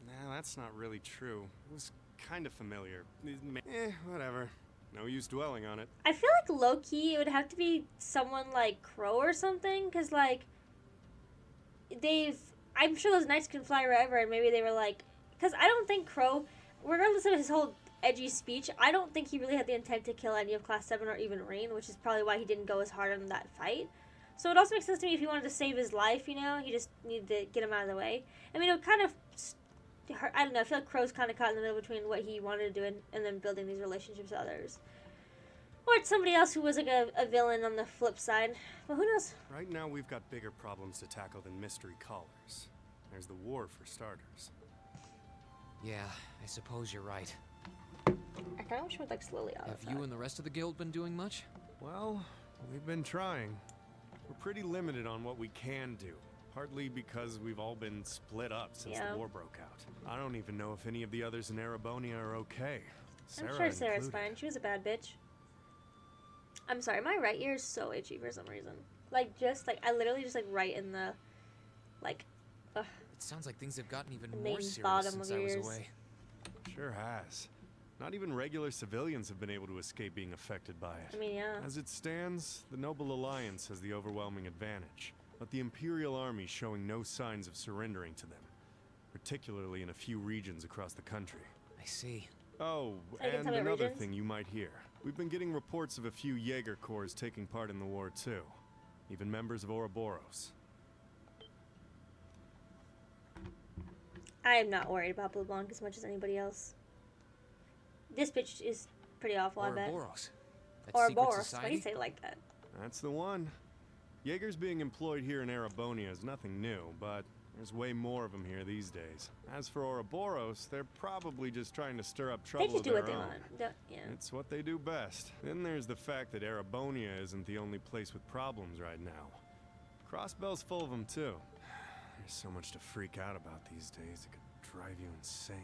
Nah, that's not really true. It was kind of familiar. Whatever. No use dwelling on it. I feel like low-key it would have to be someone like Crow or something, because like I'm sure those knights can fly wherever, and maybe they were like, because I don't think Crow, regardless of his whole edgy speech. I don't think he really had the intent to kill any of Class 7 or even Rain, which is probably why he didn't go as hard on that fight. So it also makes sense to me if he wanted to save his life, you know? He just needed to get him out of the way. I mean, it kind of... I don't know, I feel like Crow's kind of caught in the middle between what he wanted to do and then building these relationships with others. Or it's somebody else who was like a villain on the flip side. But who knows? Right now, we've got bigger problems to tackle than mystery callers. There's the war for starters. Yeah, I suppose you're right. I kind of wish we went like slowly out. Have you and the rest of the guild been doing much? Well, we've been trying. We're pretty limited on what we can do. Partly because we've all been split up since the war broke out. I don't even know if any of the others in Erebonia are okay. I'm sure Sarah's fine. She was a bad bitch. I'm sorry, my right ear is so itchy for some reason. Like, just, like, I literally just, like, right in the, like, ugh. It sounds like things have gotten even The more main serious bottom since of I was yours. away. Sure has. Not even regular civilians have been able to escape being affected by it. I mean, yeah. As it stands, the Noble Alliance has the overwhelming advantage, but the Imperial Army showing no signs of surrendering to them, particularly in a few regions across the country. I see. Oh, and another thing you might hear. We've been getting reports of a few Jaeger corps taking part in the war too. Even members of Ouroboros. I am not worried about Blue Blanc as much as anybody else. This bitch is pretty awful, I bet. Ouroboros. Ouroboros. Why do you say it like that? That's the one. Jaegers being employed here in Erebonia is nothing new, but there's way more of them here these days. As for Ouroboros, they're probably just trying to stir up trouble They just of do their what they own. want. Yeah. It's what they do best. Then there's the fact that Erebonia isn't the only place with problems right now. Crossbell's full of them too. There's so much to freak out about these days, it could drive you insane.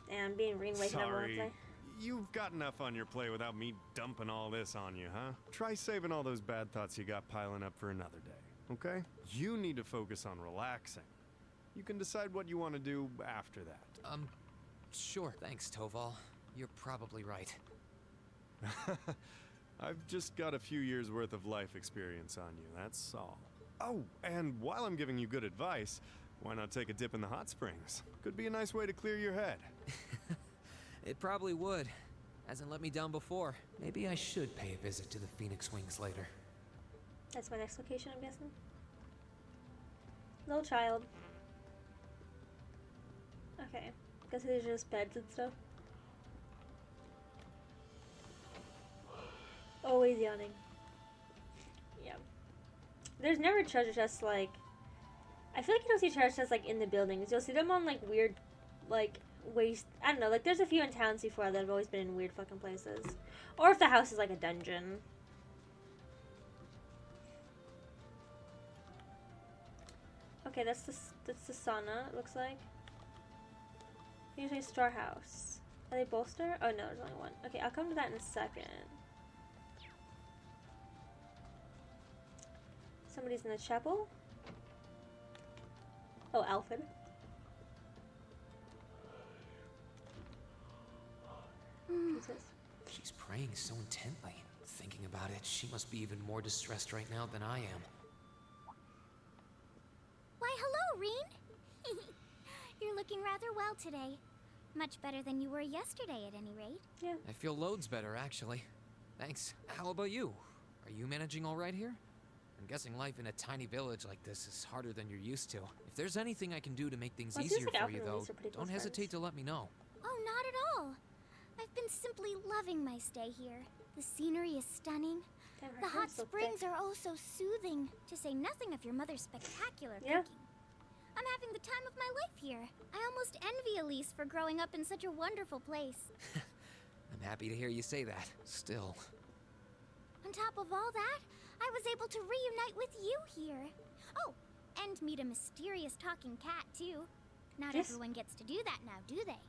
And being Green waking up Sorry. play. You've got enough on your plate without me dumping all this on you, huh? Try saving all those bad thoughts you got piling up for another day, okay? You need to focus on relaxing. You can decide what you want to do after that. Sure. Thanks, Toval. You're probably right. I've just got a few years worth of life experience on you, that's all. Oh, and while I'm giving you good advice, why not take a dip in the hot springs? Could be a nice way to clear your head. It probably would. Hasn't let me down before. Maybe I should pay a visit to the Phoenix Wings later. That's my next location, I'm guessing. Little child. Okay. Guess these are just beds and stuff. Always yawning. Yeah. There's never treasure chests like... I feel like you don't see treasure chests like in the buildings. You'll see them on like weird, like waste. I don't know. Like there's a few in towns before that have always been in weird fucking places. Or if the house is like a dungeon. Okay, that's the sauna. It looks like. Usually store house. Are they bolster? Oh no, there's only one. Okay, I'll come to that in a second. Somebody's in the chapel. Oh, Alfred. Who's this? She's praying so intently. Thinking about it, she must be even more distressed right now than I am. Why, hello, Reen. You're looking rather well today. Much better than you were yesterday, at any rate. Yeah. I feel loads better, actually. Thanks. How about you? Are you managing all right here? I'm guessing life in a tiny village like this is harder than you're used to. If there's anything I can do to make things easier for you, though, don't hesitate to let me know. Oh, not at all. I've been simply loving my stay here. The scenery is stunning. Damn, her The hot hair's so springs thick. are oh so soothing, to say nothing of your mother's spectacular Yeah. cooking. I'm having the time of my life here. I almost envy Elise for growing up in such a wonderful place. I'm happy to hear you say that. Still. On top of all that, I was able to reunite with you here. Oh, and meet a mysterious talking cat, too. Not Yes. everyone gets to do that now, do they?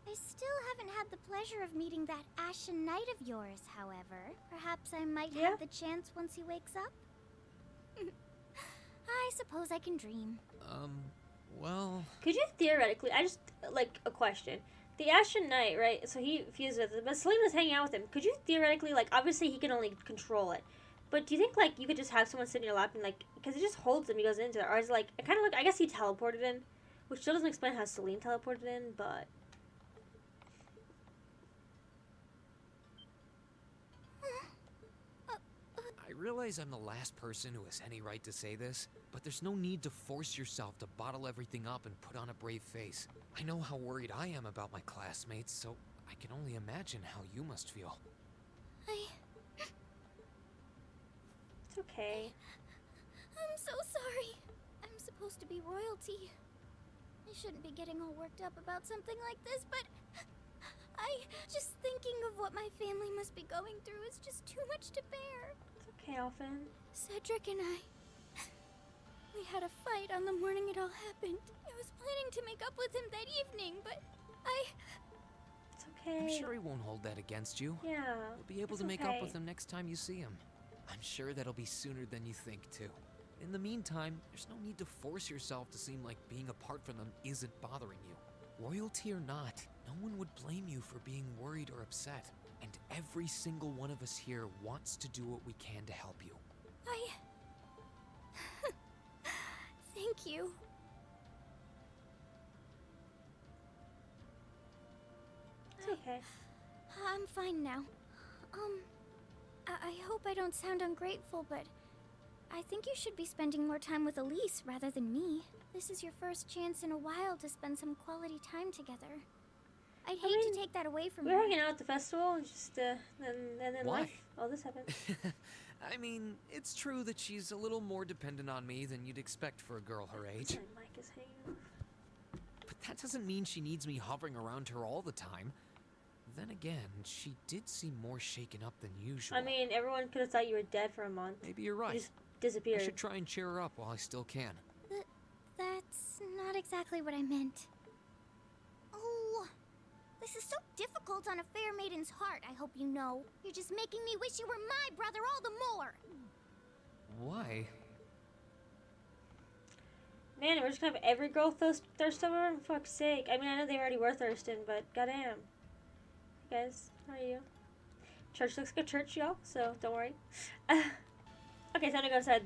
I still haven't had the pleasure of meeting that Ashen Knight of yours, however. Perhaps I might have the chance once he wakes up? I suppose I can dream. Well... Could you theoretically, I just, like, a question. The Ashen Knight, right, so he fused with it, but Selena's hanging out with him. Could you theoretically, like, obviously he can only control it, but do you think, like, you could just have someone sit in your lap and, like, because he just holds him, he goes into it, or is it, like, it kind of look, I guess he teleported in, which still doesn't explain how Selene teleported in, but... realize I'm the last person who has any right to say this, but there's no need to force yourself to bottle everything up and put on a brave face. I know how worried I am about my classmates, so I can only imagine how you must feel. It's okay. I'm so sorry. I'm supposed to be royalty. I shouldn't be getting all worked up about something like this, but just thinking of what my family must be going through is just too much to bear. It's okay, Alphen. Cedric and we had a fight on the morning it all happened. I was planning to make up with him that evening, but It's okay. I'm sure he won't hold that against you. Yeah. You'll be able to make up with him next time you see him. I'm sure that'll be sooner than you think, too. In the meantime, there's no need to force yourself to seem like being apart from them isn't bothering you. Royalty or not, no one would blame you for being worried or upset. And every single one of us here wants to do what we can to help you. Thank you. It's okay. I'm fine now. I hope I don't sound ungrateful, but I think you should be spending more time with Elise rather than me. This is your first chance in a while to spend some quality time together. I'd hate to take that away from you. you. We were hanging out at the festival, and just and then Why? life. All this happened. I mean, it's true that she's a little more dependent on me than you'd expect for a girl her age. My mic is hanging off. But that doesn't mean she needs me hovering around her all the time. Then again, she did seem more shaken up than usual. I mean, everyone could have thought you were dead for a month. Maybe you're right. You just disappeared. I should try and cheer her up while I still can. That's not exactly what I meant. Oh, this is so difficult on a fair maiden's heart, I hope you know. You're just making me wish you were my brother all the more. Why? Man, we're just gonna have every girl thirst over him? For fuck's sake. I mean, I know they already were thirsting, but goddamn. Hey guys, how are you? Church looks like a church, y'all, so don't worry. Okay, time to go inside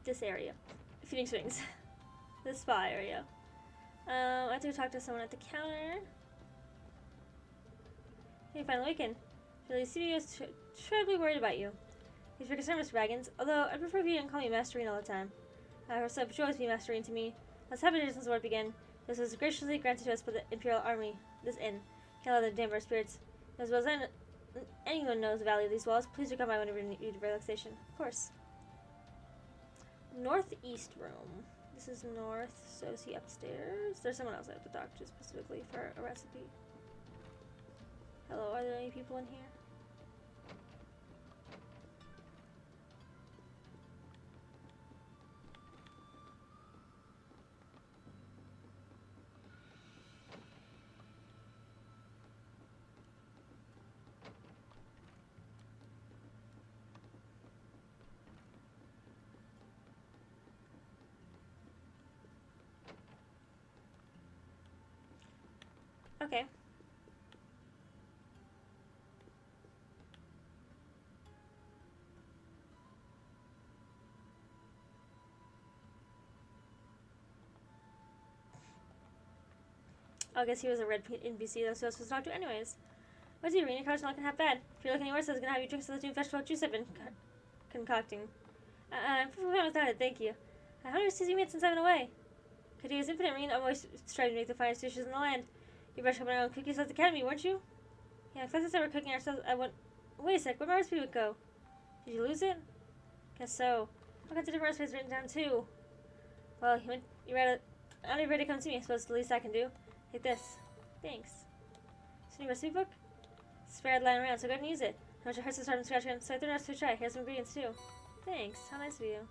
this area. Phoenix Wings. The spa area. I have to go talk to someone at the counter. Hey, finally weekend. Really, studio is terribly worried about you. He's very concerned, Mr. Baggins. Although I prefer if you didn't call me Masterine all the time. Herself should always be Masterine to me. Let's have it since the war began. This was graciously granted to us by the Imperial Army. This inn. Can't allow the damn our spirits. As well as anyone knows the value of these walls, please do come by whenever you need relaxation. Of course. Northeast room. This is north, so is he upstairs? There's someone else I have to talk to specifically for a recipe. Hello, are there any people in here? Okay. I guess he was a red NPC that's supposed to talk to anyways. What's the arena card's not gonna have bad. If you're looking anywhere, so it's gonna have you drinks of the new vegetable juice I've been concocting. I'm perfectly fine without it, thank you. How many seasons you made since I've been away? Could use infinite rain, I'm always striving to make the finest dishes in the land. You brushed up on our own cookies at the academy, weren't you? Yeah, if that's we're cooking ourselves, I went. Wait a sec, where'd my recipe would go? Did you lose it? Guess so. All kinds of different recipes written down too. Well, you read it. Not everybody come see me, I suppose it's the least I can do. Take this. Thanks. It's a new recipe book? It's spare lying around, so go ahead and use it. How much it hurts to start from scratch again, so I threw the recipe to try. Here's some ingredients too. Thanks. How nice of you.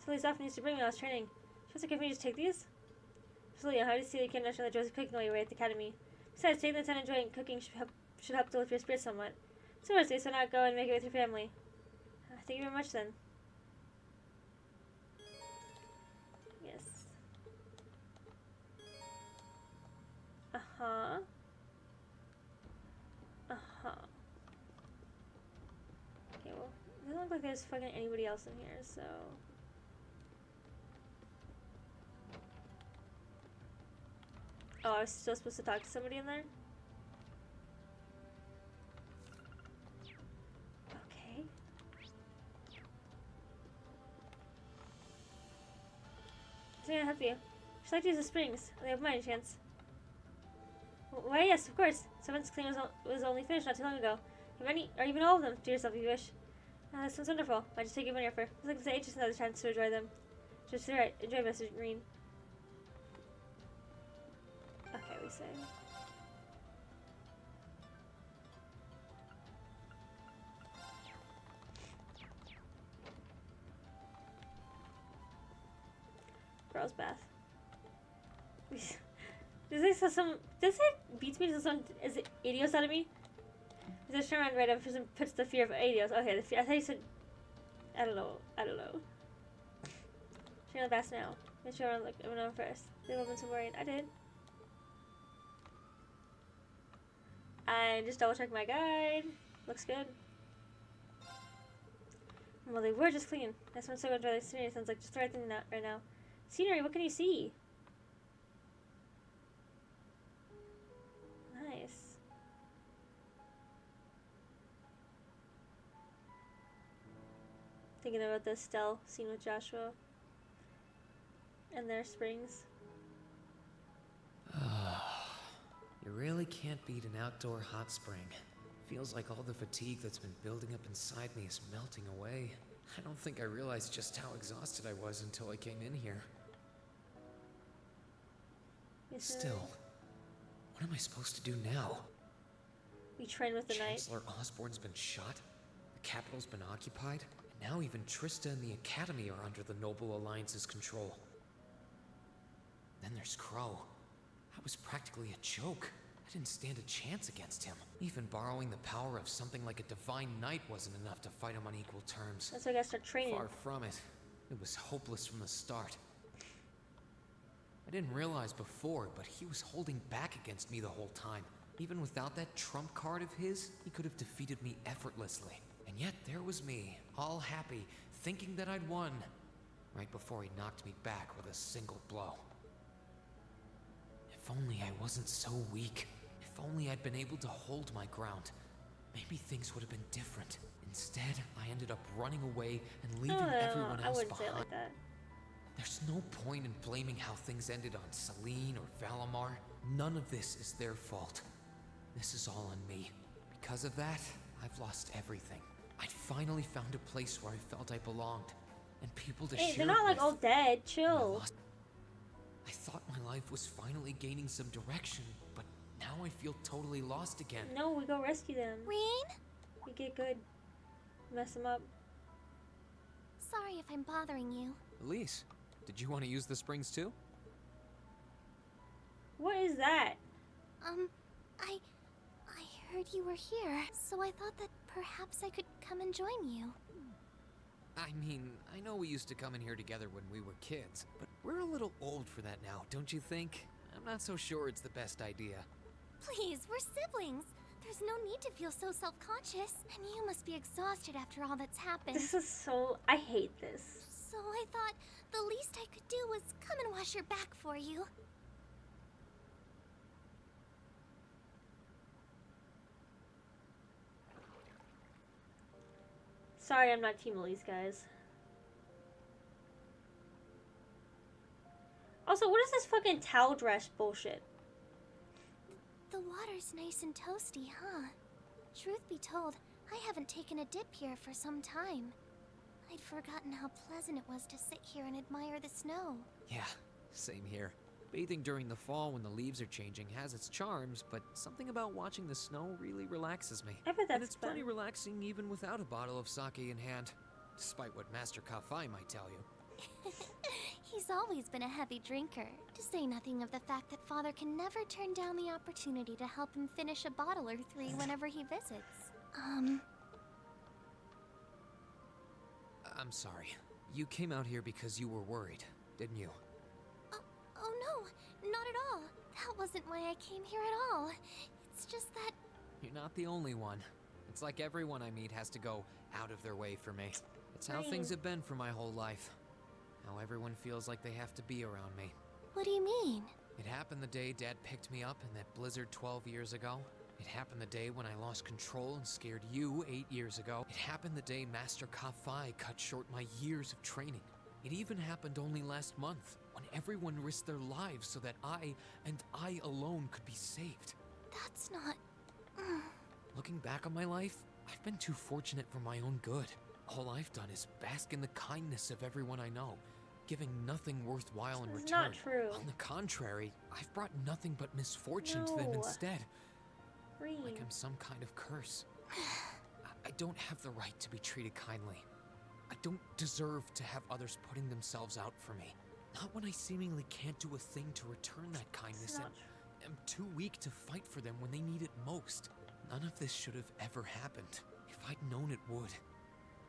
Sally's often used to bring me when I was training. She also gave me just take these? Absolutely, how do you see that you can't understand the joys of cooking while you're away at the academy? Besides, taking the time enjoying cooking should help to lift your spirits somewhat. Seriously, so not go and make it with your family. Thank you very much then. Yes. Uh-huh. Uh-huh. Okay, well, it doesn't look like there's fucking anybody else in here, so... Oh, I was still supposed to talk to somebody in there? Okay. Something to help you. She'd like to use the springs. They have mine, chance. Why, yes, of course. Someone's clean was only finished not too long ago. Have any, or even all of them, to yourself if you wish. That sounds wonderful. Might just take you money offer. I'd like to say just another chance to enjoy them. Just right. Enjoy, Mr. Green. Okay, we say. Girl's bath. This beats me to some is it Adios out of me? Does it turn around right up and puts the fear of Adios. Okay, the fear, I thought you said I don't know. Turn the bath now. Make sure I look everyone first. The woman's worried. I did. I just double checked my guide. Looks good. Well, they were just clean. That's when so enjoy the scenery. Sounds like just the right thing right now. Scenery, what can you see? Nice. Thinking about the Stell scene with Joshua and their springs. You really can't beat an outdoor hot spring. Feels like all the fatigue that's been building up inside me is melting away. I don't think I realized just how exhausted I was until I came in here. Still, what am I supposed to do now? We train with the knight. Chancellor Osborne's been shot, the capital's been occupied, and now even Trista and the Academy are under the Noble Alliance's control. Then there's Crow. That was practically a joke. I didn't stand a chance against him. Even borrowing the power of something like a divine knight wasn't enough to fight him on equal terms. That's why I gotta start training. Far from it. It was hopeless from the start. I didn't realize before, but he was holding back against me the whole time. Even without that trump card of his, he could have defeated me effortlessly. And yet there was me, all happy, thinking that I'd won, right before he knocked me back with a single blow. If only I wasn't so weak. If only I'd been able to hold my ground. Maybe things would have been different. Instead, I ended up running away and leaving everyone else I wouldn't behind. say it like that. There's no point in blaming how things ended on Celine or Valamar. None of this is their fault. This is all on me. Because of that, I've lost everything. I'd finally found a place where I felt I belonged, and people to share they're not like with. all dead. Chill. I thought my life was finally gaining some direction, but now I feel totally lost again. No, we go rescue them. Reen? We get good. Mess them up. Sorry if I'm bothering you. Elise, did you want to use the springs too? What is that? I heard you were here, so I thought that perhaps I could come and join you. I mean, I know we used to come in here together when we were kids, but we're a little old for that now, don't you think? I'm not so sure it's the best idea. Please, we're siblings. There's no need to feel so self-conscious, and you must be exhausted after all that's happened. This is so... I hate this. So I thought the least I could do was come and wash your back for you. Sorry, I'm not Team Elise, guys. Also, what is this fucking towel dress bullshit? The water's nice and toasty, huh? Truth be told, I haven't taken a dip here for some time. I'd forgotten how pleasant it was to sit here and admire the snow. Yeah, same here. Bathing during the fall when the leaves are changing has its charms, but something about watching the snow really relaxes me. I bet that's and it's plenty relaxing even without a bottle of sake in hand, despite what Master Kafai might tell you. He's always been a heavy drinker, to say nothing of the fact that Father can never turn down the opportunity to help him finish a bottle or three whenever he visits. I'm sorry. You came out here because you were worried, didn't you? Oh no, not at all. That wasn't why I came here at all. It's just that... You're not the only one. It's like everyone I meet has to go out of their way for me. It's how things have been for my whole life. How everyone feels like they have to be around me. What do you mean? It happened the day Dad picked me up in that blizzard 12 years ago. It happened the day when I lost control and scared you 8 years ago. It happened the day Master Kafai cut short my years of training. It even happened only last month, when everyone risked their lives so that I, and I alone, could be saved. That's not... Looking back on my life, I've been too fortunate for my own good. All I've done is bask in the kindness of everyone I know, giving nothing worthwhile in It's return. not true. On the contrary, I've brought nothing but misfortune to them No. instead. Rean. Like I'm some kind of curse. I don't have the right to be treated kindly. I don't deserve to have others putting themselves out for me. Not when I seemingly can't do a thing to return that kindness and am too weak to fight for them when they need it most. None of this should have ever happened. If I'd known it would.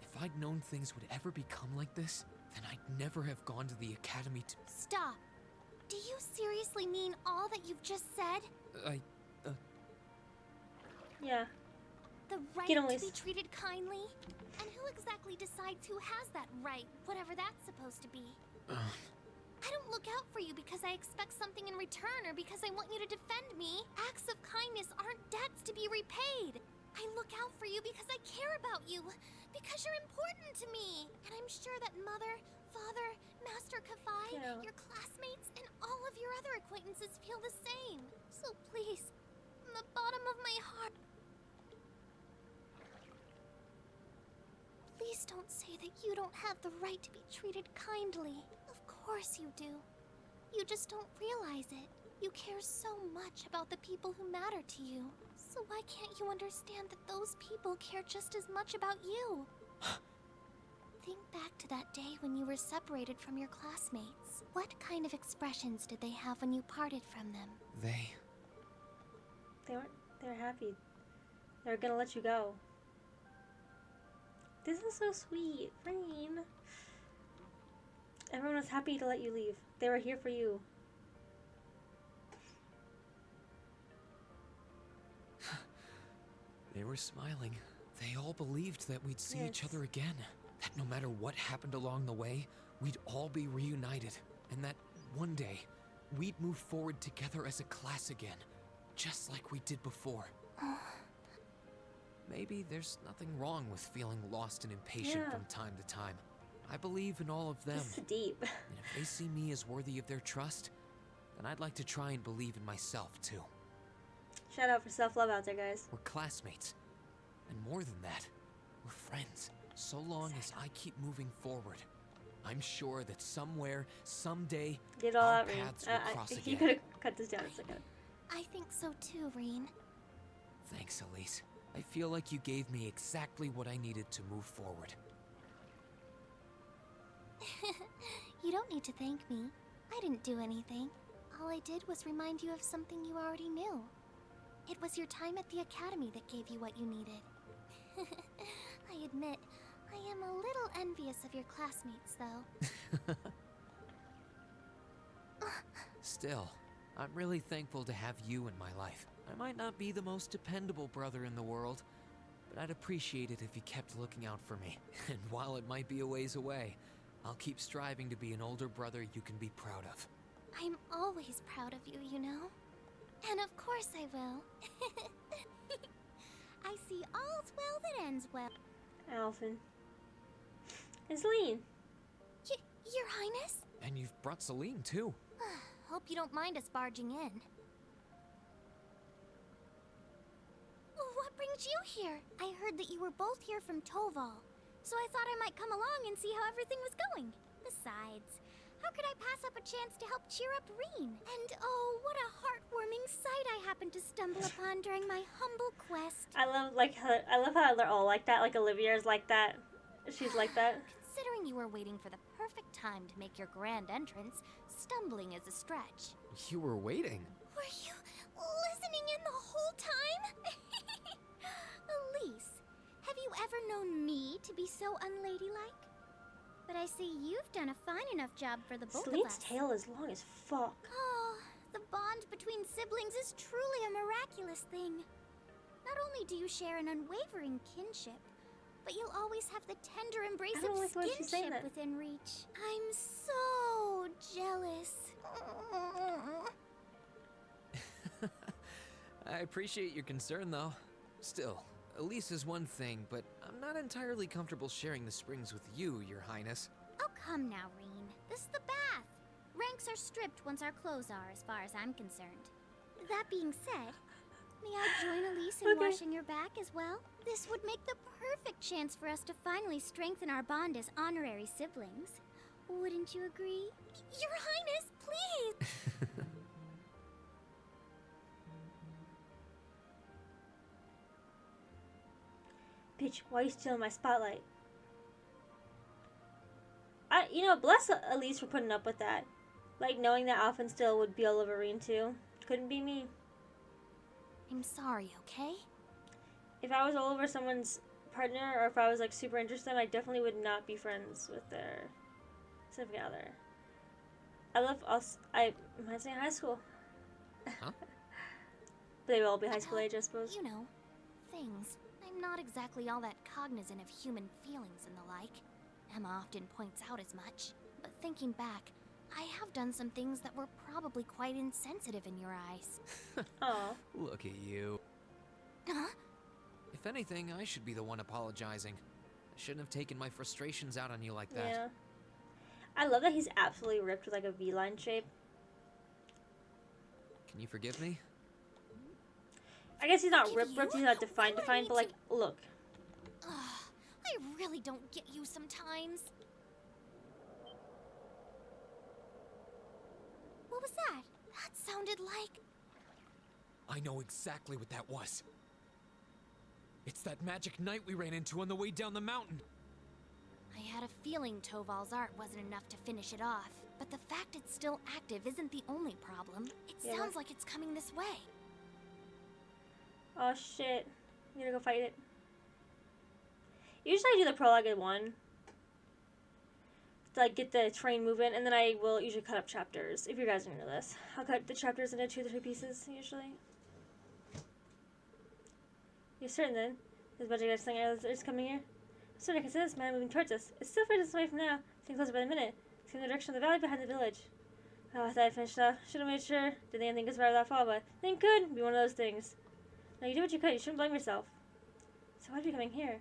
If I'd known things would ever become like this, then I'd never have gone to the academy to... Stop. Do you seriously mean all that you've just said? Yeah. The right Get to away. be treated kindly? And who exactly decides who has that right, whatever that's supposed to be? I don't look out for you because I expect something in return or because I want you to defend me. Acts of kindness aren't debts to be repaid. I look out for you because I care about you, because you're important to me. And I'm sure that Mother, Father, Master Kafai, Yeah. your classmates, and all of your other acquaintances feel the same. So please, from the bottom of my heart, please don't say that you don't have the right to be treated kindly. Of course you do. You just don't realize it. You care so much about the people who matter to you. So why can't you understand that those people care just as much about you? Think back to that day when you were separated from your classmates. What kind of expressions did they have when you parted from them? They They're happy. They're gonna let you go. This is so sweet, Rain. Everyone was happy to let you leave. They were here for you. They were smiling. They all believed that we'd see each other again. That no matter what happened along the way, we'd all be reunited. And that one day, we'd move forward together as a class again. Just like we did before. Maybe there's nothing wrong with feeling lost and impatient from time to time. I believe in all of them. This is deep. And if they see me as worthy of their trust, then I'd like to try and believe in myself too. Shout out for self-love out there, guys. We're classmates. And more than that, we're friends. So long as I keep moving forward, I'm sure that somewhere, someday, Get all our out, Rain. paths will cross You again. could have cut this down a second. I think so too, Reen. Thanks, Elise. I feel like you gave me exactly what I needed to move forward. You don't need to thank me. I didn't do anything. All I did was remind you of something you already knew. It was your time at the academy that gave you what you needed. I admit, I am a little envious of your classmates, though. Still, I'm really thankful to have you in my life. I might not be the most dependable brother in the world, but I'd appreciate it if you kept looking out for me. And while it might be a ways away, I'll keep striving to be an older brother you can be proud of. I'm always proud of you, you know? And of course I will. I see all's well that ends well. Alvin. It's Lean. Your Highness? And you've brought Celine, too. Hope you don't mind us barging in. What brings you here? I heard that you were both here from Toval, so I thought I might come along and see how everything was going. Besides, how could I pass up a chance to help cheer up Reen? And oh, what a heartwarming sight I happened to stumble upon during my humble quest. I love how they're all like that. Like Olivia is like that. She's like that. Considering you were waiting for the perfect time to make your grand entrance, stumbling is a stretch. You were waiting? Were you listening in the whole time? Elise, have you ever known me to be so unladylike? But I see you've done a fine enough job for the both of Celine's us. tail is long as fuck. Oh, the bond between siblings is truly a miraculous thing. Not only do you share an unwavering kinship, but you'll always have the tender embrace I don't of like the way she's saying skinship that. within reach. I'm so jealous. I appreciate your concern, though. Still, Elise is one thing, but I'm not entirely comfortable sharing the springs with you, Your Highness. Oh, come now, Reen. This is the bath. Ranks are stripped once our clothes are, as far as I'm concerned. That being said, may I join Elise in washing your back as well? This would make the perfect chance for us to finally strengthen our bond as honorary siblings. Wouldn't you agree? Your Highness, please! Bitch, why are you stealing my spotlight? Bless Elise for putting up with that. Like, knowing that Alphen still would be all over Rean, too. Couldn't be me. I'm sorry, okay? If I was all over someone's partner, or if I was, like, super interested, I definitely would not be friends with their significant other. I might say high school. Huh? But they will all be high school age, I suppose. You know, things. I'm not exactly all that cognizant of human feelings and the like. Emma often points out as much. But thinking back, I have done some things that were probably quite insensitive in your eyes. Aw. Look at you. Huh? If anything, I should be the one apologizing. I shouldn't have taken my frustrations out on you like that. Yeah. I love that he's absolutely ripped with, like, a V-line shape. Can you forgive me? I guess he's not ripped, he's not defined, but, like, look. I really don't get you sometimes. What was that? That sounded like... I know exactly what that was. It's that magic knight we ran into on the way down the mountain. I had a feeling Toval's art wasn't enough to finish it off. But the fact it's still active isn't the only problem. It sounds like it's coming this way. Oh shit. I'm gonna go fight it. Usually I do the prologue in one. To, like, get the train moving, and then I will usually cut up chapters. If you guys are into this, I'll cut the chapters into 2 or 3 pieces, usually. You're certain then? There's a bunch of guys saying it's coming here? I'm certain I can see this man moving towards us. It's still 5 distance away from now. It's getting closer by the minute. It's in the direction of the valley behind the village. Oh, I thought I finished off. Should have made sure. Didn't think anything could survive that fall, but I think it could be one of those things. No, you did what you could. You shouldn't blame yourself. So why'd you be coming here?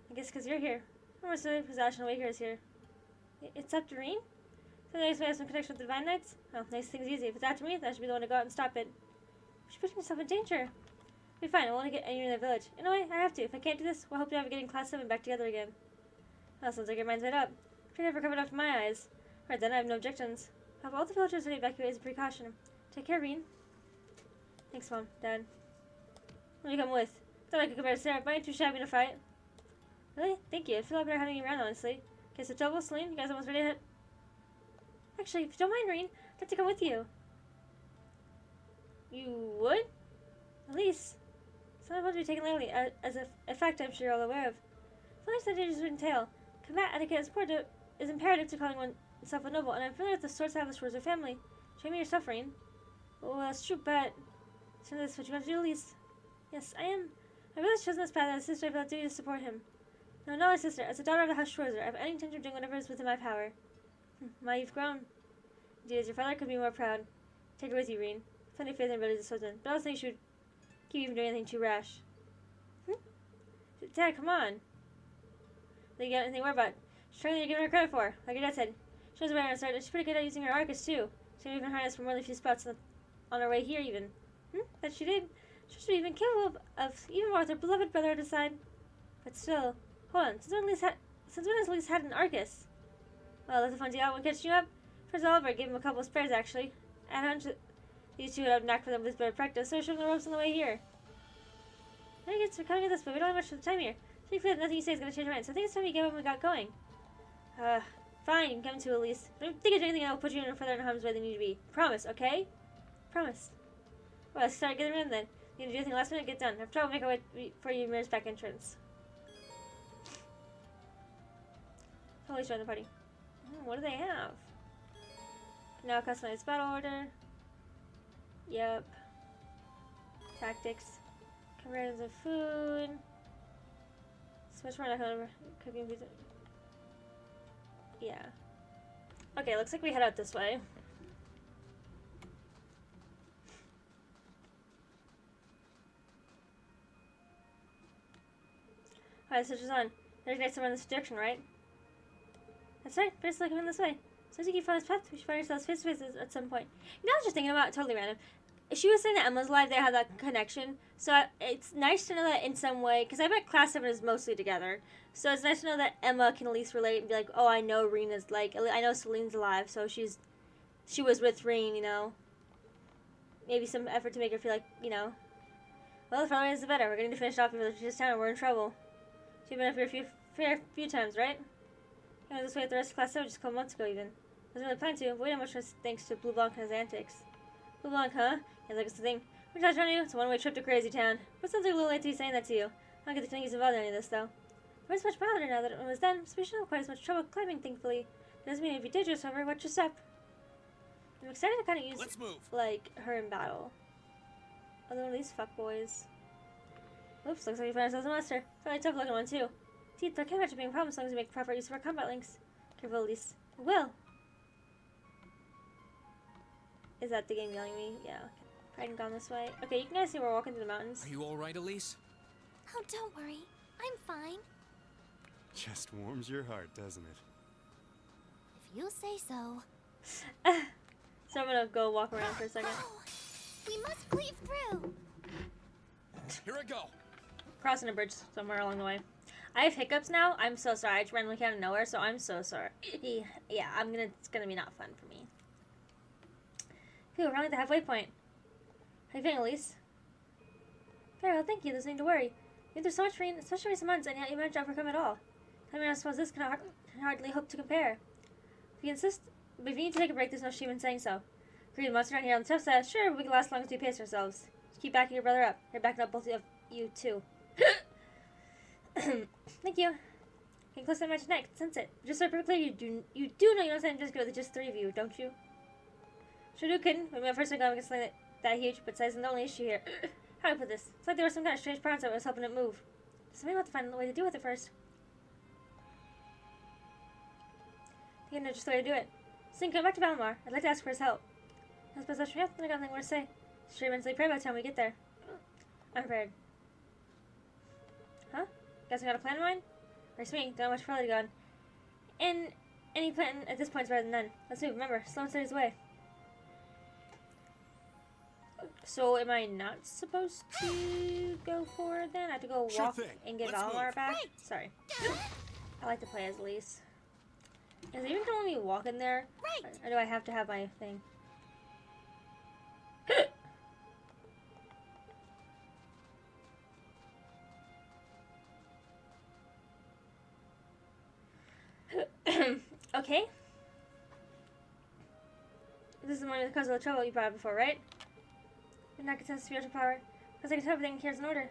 I guess because you're here. Or mostly because Ashen Awaker is here. It's up to Rean? So they have some connection with the Divine Knights? Oh, nice thing's easy. If it's after me, then I should be the one to go out and stop it. You're putting yourself in danger. Be fine. I want to get Ymir in the village. In a way, I have to. If I can't do this, we'll hope to have getting Class 7 back together again. Well, sounds like your mind's made up. Pretty never covered up to my eyes. Right then, I have no objections. Have all the villagers ready to evacuate as a precaution. Take care, Rean. Thanks, Mom. Dad. What do you come with? Thought I could compare to Sarah, but I ain't too shabby to fight. Really? Thank you. I feel like better having you around, honestly. Okay, so Toval, Celine, you guys almost ready to head? Actually, if you don't mind, Rean, I'd like to come with you. You would? Elise. It's not about to be taken lightly, as a fact I'm sure you're all aware of. Foolish that dangers would entail. Combat etiquette is imperative to calling oneself a noble, and I'm familiar with the swords have towards your family. Show me your suffering. Well, that's true, but... So this is what you want to do, Elise. Yes, I am. My brother's chosen this path, and as a sister, I feel a duty to support him. No, not my sister. As a daughter of the House Schwarzer, I have any intention of doing whatever is within my power. You've grown. Indeed, as your father could be more proud. Take her with you, Rean. Plenty of faith in her ability as a swordsman, but I don't think you should keep you from doing anything too rash. Dad, come on. Then you got anything to worry about. She's trying to give her credit for, like your dad said. She knows where to start, and she's pretty good at using her arcus, too. She even harnessed for more than a few spots on her way here, even. That she did. She should be even capable of even more with her beloved brother at her side. But still, hold on. Since when has Elise had an arcus? Well, that's a fun deal. I won't catch you up. First Oliver gave him a couple of spares, actually. And a hunch these two would have knack for them with better practice, so I showed them the ropes on the way here. I guess we're coming at this, but we don't have much of the time here. So you clear that nothing you say is going to change your mind, so I think it's time you get up and we got going. Fine, you can come to Elise. Don't think of anything that will put you in further in harm's way than you need to be. Promise, okay? Promise. Well, let's start getting in then. You need to do anything last minute, get done. After all, we'll make our way for Ymir's back entrance. Totally join the party. What do they have? Now customize battle order. Yep. Tactics. Conversions of food. Switch more like cooking pizza. Yeah. Okay, looks like we head out this way. Alright, switch is on. There's next somewhere in this direction, right? That's right, basically coming this way. So as you keep following this path, we should find ourselves face to face at some point. You know, I was just thinking about, totally random. She was saying that Emma's alive, they have that connection. So it's nice to know that in some way, because I bet Class 7 is mostly together. So it's nice to know that Emma can at least relate and be like, oh, I know Rena's, like, I know Celine's alive, so she was with Reen, you know. Maybe some effort to make her feel like, you know, well, the farther is the better. We're going to finish off before this town, and we're in trouble. She's been up here a few times, right? You know, this way at the rest of Class 7 just a couple months ago, even. I wasn't really planning to. Avoid much thanks to Blue Blanc and his antics. Blue Blanc, huh? Yeah, like it's the thing. We're touching on you. It's a one-way trip to Crazy Town. But it sounds like a little late to be saying that to you. I don't get the feeling he's involved in any of this, though. We're just much milder now than it was then, so we shouldn't have quite as much trouble climbing, thankfully. It doesn't mean if you did just over, watch your step. I'm excited to kind of use, like, her in battle. Other one of these fuckboys. Oops, looks like we found ourselves a monster. Probably a tough looking one, too. Teeth, I can't imagine being a problem as long as we make proper use of our combat links. Careful, at least. Will! Is that the game yelling at me? Yeah. I hadn't gone this way. Okay, you can guys see we're walking through the mountains. Are you alright, Elise? Oh, don't worry. I'm fine. Just warms your heart, doesn't it? If you say so. So I'm gonna go walk around for a second. Oh, we must cleave through. Here I go. Crossing a bridge somewhere along the way. I have hiccups now. I'm so sorry. I just randomly came out of nowhere, so I'm so sorry. Yeah, it's gonna be not fun for me. Phew, we're only at the halfway point. How you feeling, Elise? Very well, thank you. There's nothing to worry. You've been through so much rain, especially recent months, and yet you managed to overcome it all. I mean, I suppose this can hardly hope to compare. If you insist, but if you need to take a break, there's no shame in saying so. Agree, the monster down here on the top side. Sure, we can last as long as we pace ourselves. Just keep backing your brother up. You're backing up both of you, too. Thank you. Getting close to that match tonight. Sense it. Just so perfectly, you do know you're not saying just good with just 3 of you, don't you? Sure do, kid. When we first got against something that huge, but size isn't the only issue here. How do I put this? It's like there was some kind of strange parts that was helping it move. So maybe we'll have to find a way to deal with it first. I think I know just the way to do it. So come back to Valimar. I'd like to ask for his help. I suppose that's from you, then I got nothing more to say. Sure, mentally pray by the time we get there. I'm prepared. Huh? Guess I got a plan in mind? Works me. Don't have much further to go on. And any plan at this point is better than none. Let's move. Remember, slow and steady is the way. So am I not supposed to go forward then? I have to go walk and get Valimar back? Right. Sorry. I like to play as Elise. Is it even gonna let me walk in there? Right. Or do I have to have my thing? Okay. This is one of the causes of the trouble you brought up before, right? You're not content spiritual power. Because I can tell everything here is in order.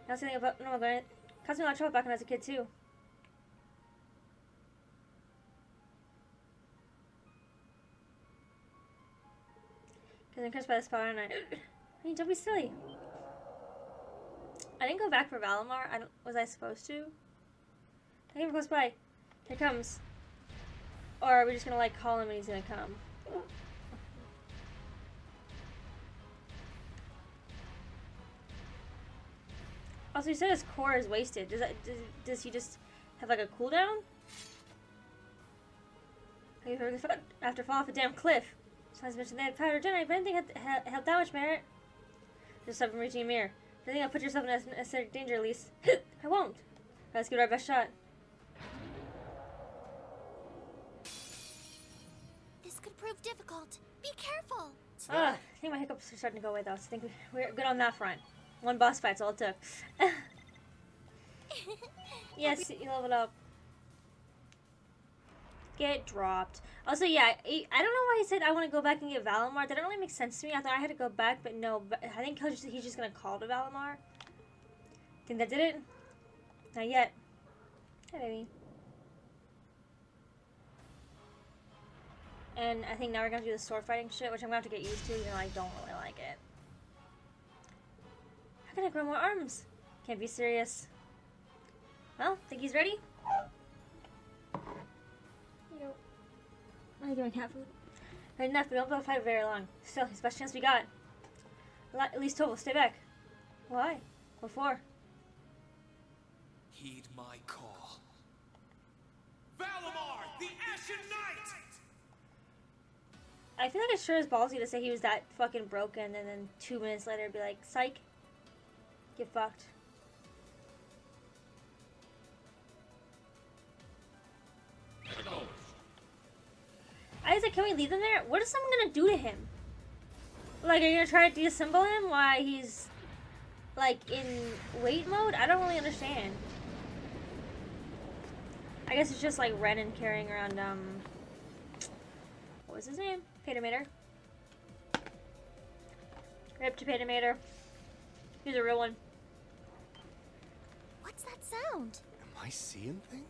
Now something about normal going caused me a lot of trouble back when I was a kid too. Because I'm impressed by this power, and I mean, don't be silly. I didn't go back for Valimar. Was I supposed to? I came close by. Here comes. Or are we just gonna like call him and he's gonna come? Also, he said his core is wasted. Does he just have like a cooldown? After fall off a damn cliff. Someone's mentioned they had powder Jedi, but I didn't think it held that much merit. Just stop from reaching Ymir. I think I'll put yourself in unnecessary danger, at least. I won't. Let's give it our best shot. This could prove difficult. Be careful. I think my hiccups are starting to go away, though, so I think we're good on that front. One boss fight's all it took. Yes, you leveled up. Get dropped. Also, yeah, I don't know why he said I want to go back and get Valimar. That didn't really make sense to me. I thought I had to go back, but no. I think he's just going to call to Valimar. Think that did it? Not yet. Hey, baby. And I think now we're going to do the sword fighting shit, which I'm going to have to get used to, even though I don't really like it. How can I grow more arms? Can't be serious. Well, think he's ready? What are you doing, cat food? Right enough, we won't be able to fight very long. Still, it's the best chance we got. At least Toval, stay back. Why? What for? Heed my call. Valimar, the Ashen Knight! I feel like it sure is ballsy to say he was that fucking broken, and then 2 minutes later be like, psych, get fucked. I was like, can we leave him there? What is someone gonna do to him? Like, are you gonna try to disassemble him while he's, like, in wait mode? I don't really understand. I guess it's just like Renan carrying around, what was his name? Paytomator. Rip to Paytomator. He's a real one. What's that sound? Am I seeing things?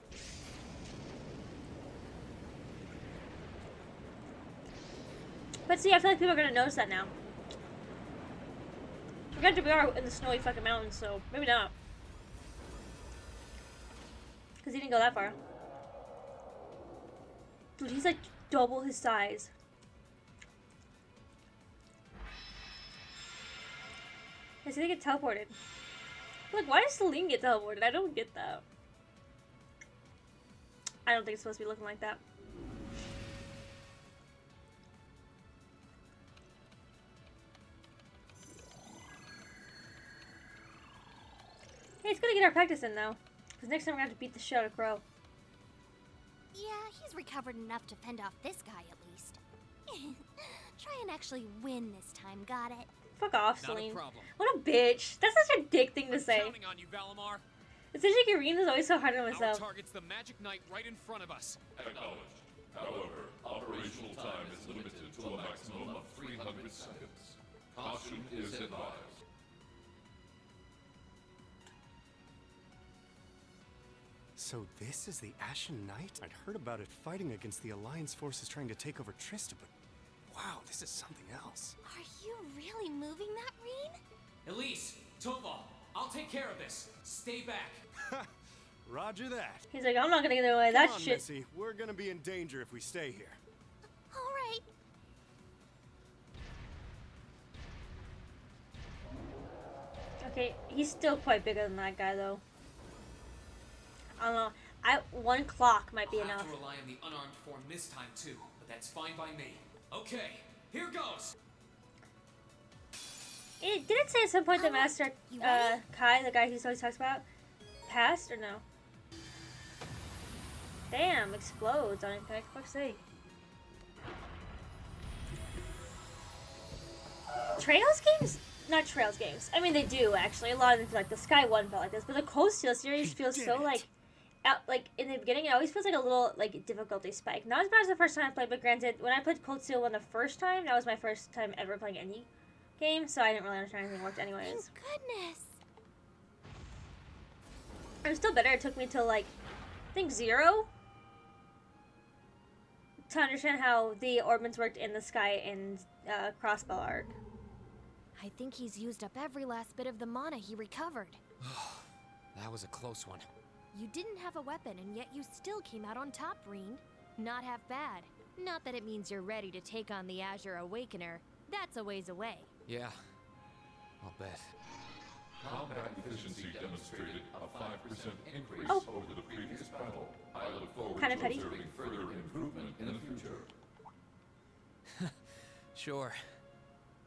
But see, I feel like people are gonna notice that now. Granted, we are in the snowy fucking mountains, so maybe not. Because he didn't go that far. Dude, he's like double his size. I see they get teleported. Like, why does Celine get teleported? I don't get that. I don't think it's supposed to be looking like that. Hey, it's good to get our practice in, though. Because next time we're going to have to beat the shit out of Crow. Yeah, he's recovered enough to fend off this guy at least. Try and actually win this time, got it? Fuck off, Not a Celine. problem. What a bitch. That's such a dick thing to say. Counting on you, Valimar. Especially Irene is always so hard on Our myself. target's the Magic Knight right in front of us. Acknowledged. However, operational time is limited to a maximum of 300 seconds. Caution is advised. So this is the Ashen Knight? I'd heard about it fighting against the Alliance forces trying to take over Trista, but wow, this is something else. Are you really moving that, Reen? Elise, Tova, I'll take care of this. Stay back. Roger that. He's like, I'm not gonna get away with that Come on, shit. Missy. We're gonna be in danger if we stay here. Alright. Okay, he's still quite bigger than that guy, though. I don't know. One clock might be I'll have enough. to rely on the unarmed form this time too, but that's fine by me. Okay, here goes. Did it say at some point that Master Kai, the guy he always talks about, passed or no? Damn, explodes on impact. Fuck's sake. Trails games? Not Trails games. I mean, they do actually. A lot of them, like the Sky One, felt like this, but the Cold Steel series feels so like in the beginning, it always feels like a little like difficulty spike. Not as bad as the first time I played, but granted, when I played Cold Steel 1 the first time, that was my first time ever playing any game, so I didn't really understand anything worked anyways. Thank goodness. It was still better. It took me till like I think 0 to understand how the orbments worked in the Sky and Crossbow arc. I think he's used up every last bit of the mana he recovered. That was a close one. You didn't have a weapon, and yet you still came out on top, Reen. Not half bad. Not that it means you're ready to take on the Azure Awakener. That's a ways away. Yeah, I'll bet. Combat efficiency demonstrated a 5% increase Oh. over the previous battle. I look forward Kinda to petty. observing further improvement in the future. Sure.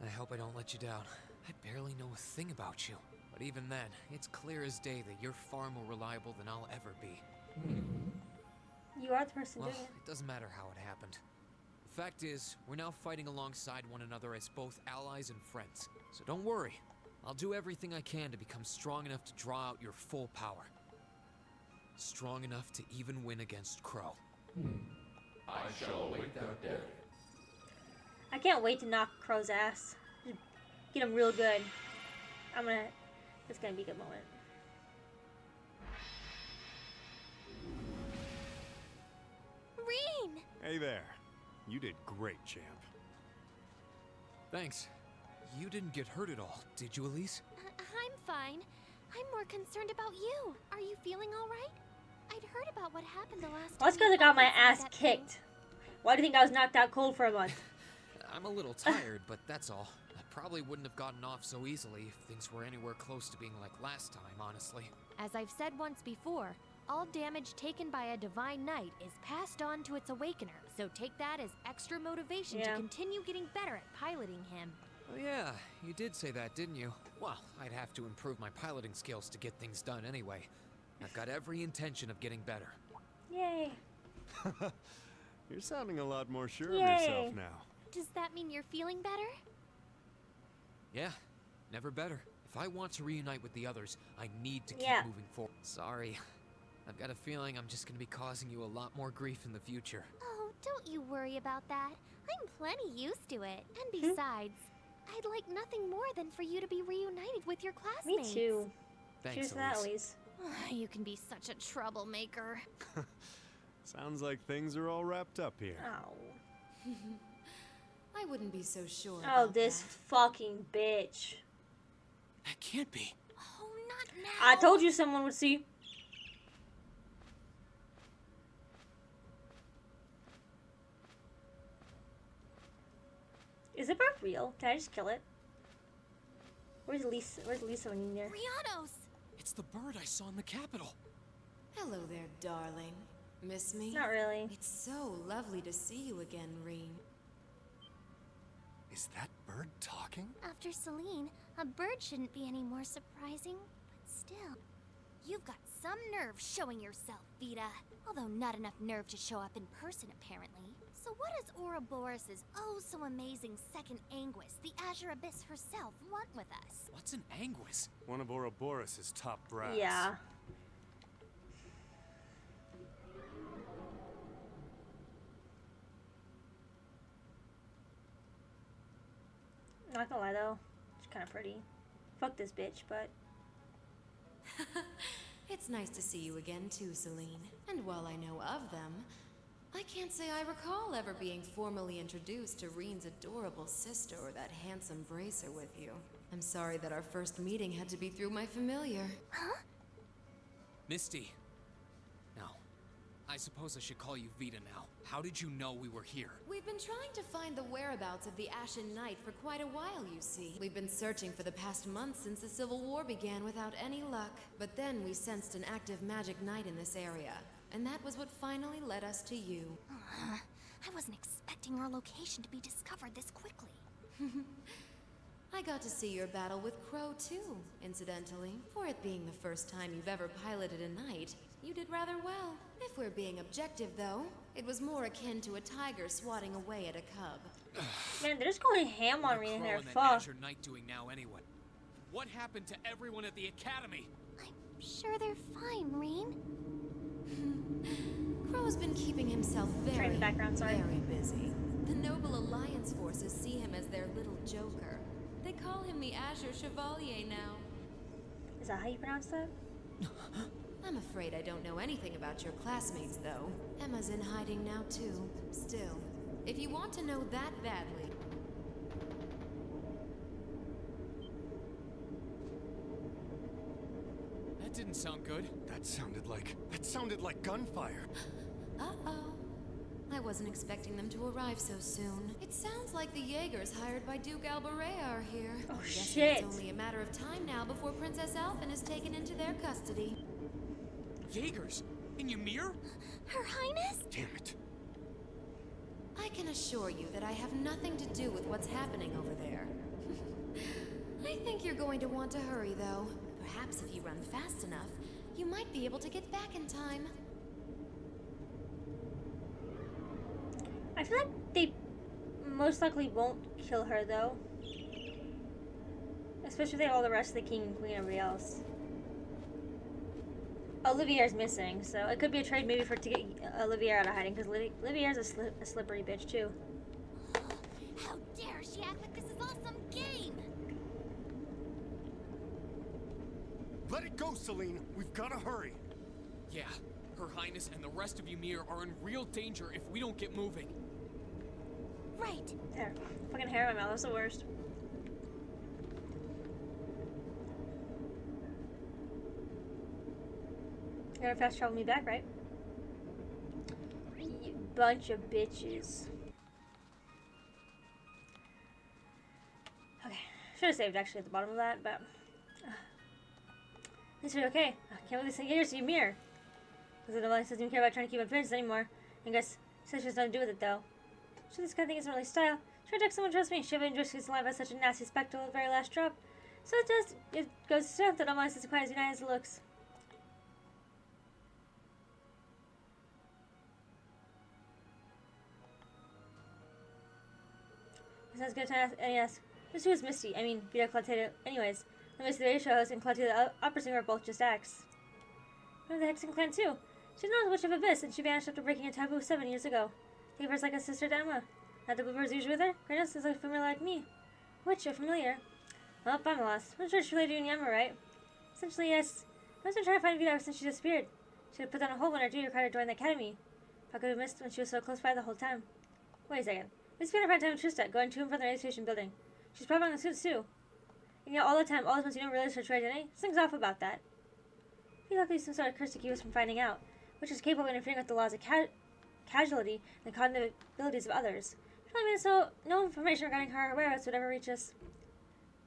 I hope I don't let you down. I barely know a thing about you. But even then, it's clear as day that you're far more reliable than I'll ever be. You are the person Well, doing it. it doesn't matter how it happened. The fact is, we're now fighting alongside one another as both allies and friends. So don't worry. I'll do everything I can to become strong enough to draw out your full power. Strong enough to even win against Crow. I shall await that day. I can't wait to knock Crow's ass. Get him real good. It's gonna be a good moment. Reen! Hey there. You did great, champ. Thanks. You didn't get hurt at all, did you, Elise? I'm fine. I'm more concerned about you. Are you feeling alright? I'd heard about what happened the last Well, that's time because I got my you fought ass that thing. kicked. Why do you think I was knocked out cold for a month? I'm a little tired, but that's all. I probably wouldn't have gotten off so easily if things were anywhere close to being like last time, honestly. As I've said once before, all damage taken by a divine knight is passed on to its awakener. So take that as extra motivation to continue getting better at piloting him. Oh yeah, you did say that, didn't you? Well, I'd have to improve my piloting skills to get things done anyway. I've got every intention of getting better. Yay. You're sounding a lot more sure Yay. of yourself now. Does that mean you're feeling better? Yeah, never better. If I want to reunite with the others, I need to keep moving forward. Sorry, I've got a feeling I'm just gonna be causing you a lot more grief in the future. Oh, don't you worry about that. I'm plenty used to it. And besides, I'd like nothing more than for you to be reunited with your classmates. Me too. Thanks, Cheers to that, Elise. You can be such a troublemaker. Sounds like things are all wrapped up here. Oh. I wouldn't be so sure. Oh, this fucking bitch. That can't be. Oh, not now. I told you someone would see. Is the bird real? Can I just kill it? Where's Lisa? Where's Lisa when you're near? Rianos! It's the bird I saw in the Capitol. Hello there, darling. Miss me? Not really. It's so lovely to see you again, Reen. Is that bird talking? After Celine, a bird shouldn't be any more surprising, but still. You've got some nerve showing yourself, Vita. Although not enough nerve to show up in person, apparently. So what does Ouroboros' oh-so-amazing second Anguis, the Azure Abyss herself, want with us? What's an Anguis? One of Ouroboros' top brass. Yeah. Not gonna lie though, she's kind of pretty. Fuck this bitch, but It's nice to see you again too, Celine. And while I know of them, I can't say I recall ever being formally introduced to Reen's adorable sister or that handsome bracer with you. I'm sorry that our first meeting had to be through my familiar. Huh? Misty. No. I suppose I should call you Vita now. How did you know we were here? We've been trying to find the whereabouts of the Ashen Knight for quite a while, you see. We've been searching for the past month since the Civil War began without any luck. But then we sensed an active magic knight in this area. And that was what finally led us to you. I wasn't expecting our location to be discovered this quickly. I got to see your battle with Crow too, incidentally. For it being the first time you've ever piloted a knight, you did rather well. If we're being objective, though, it was more akin to a tiger swatting away at a cub. man, they're just going ham on me in there. What are Fuck. Azure Knight doing now anyway? What happened to everyone at the academy? I'm sure they're fine, Reen. Crow's been keeping himself very, very busy. The Noble Alliance forces see him as their little joker. They call him the Azure Chevalier now. Is that how you pronounce that? I'm afraid I don't know anything about your classmates, though. Emma's in hiding now, too. Still, if you want to know that badly... That didn't sound good. That sounded like gunfire. Uh-oh. I wasn't expecting them to arrive so soon. It sounds like the Jaegers hired by Duke Albaret are here. Oh, Guessing shit. It's only a matter of time now before Princess Alphen is taken into their custody. Jaegers? In Ymir? Her Highness? Damn it. I can assure you that I have nothing to do with what's happening over there. I think you're going to want to hurry, though. Perhaps if you run fast enough, you might be able to get back in time. I feel like they most likely won't kill her though. Especially if they have all the rest of the king and queen and everybody else. Olivier's missing, so it could be a trade maybe for to get Olivier out of hiding, because Olivier's a slippery bitch too. How dare she act like this is all some game? Let it go, Celine. We've got to hurry. Yeah, Her Highness and the rest of Ymir are in real danger if we don't get moving. Right. There. Fucking hair in my mouth, that's the worst. You're gonna fast travel me back, right? You bunch of bitches. Okay. Should have saved actually at the bottom of that, but... This is okay. I can't believe this thing. Here's Ymir. Because the novelist doesn't even care about trying to keep appearances anymore. I guess says she has nothing to do with it, though. Sure, this kind of thing isn't really style. Try to text someone, trust me. She ever enjoys his life as such a nasty spectacle at the very last drop. So it goes to show that novelist is quite as united as it looks. Sounds good to ask. Yes. Just who is Misty? I mean, Vita Clotilde. Anyways, the Misty the radio show host and Clotilde the opera singer are both just acts. One of the Hexen clan too. She's not much of Abyss, and she vanished after breaking a taboo 7 years ago. Think of her as like a sister to Emma. Not the Bluebird's usually with her. Greatness is like familiar like me. Which you're familiar? Well, I'm lost. I'm sure she's related to Ymir, right? Essentially, yes. I've been trying to find Vita ever since she disappeared. She had put down a whole one or two to try to join the academy. If I could have missed when she was so close by the whole time. Wait a second. We spent our time in Trista, going to and from the radio station building. She's probably on the suits too. And yet all the time, all those months you don't realize her true identity? Something's off about that. I feel like there's some sort of curse to keep us from finding out, which is capable of interfering with the laws of casualty and the cognitive abilities of others. She probably made it so no information regarding her whereabouts would ever reach us.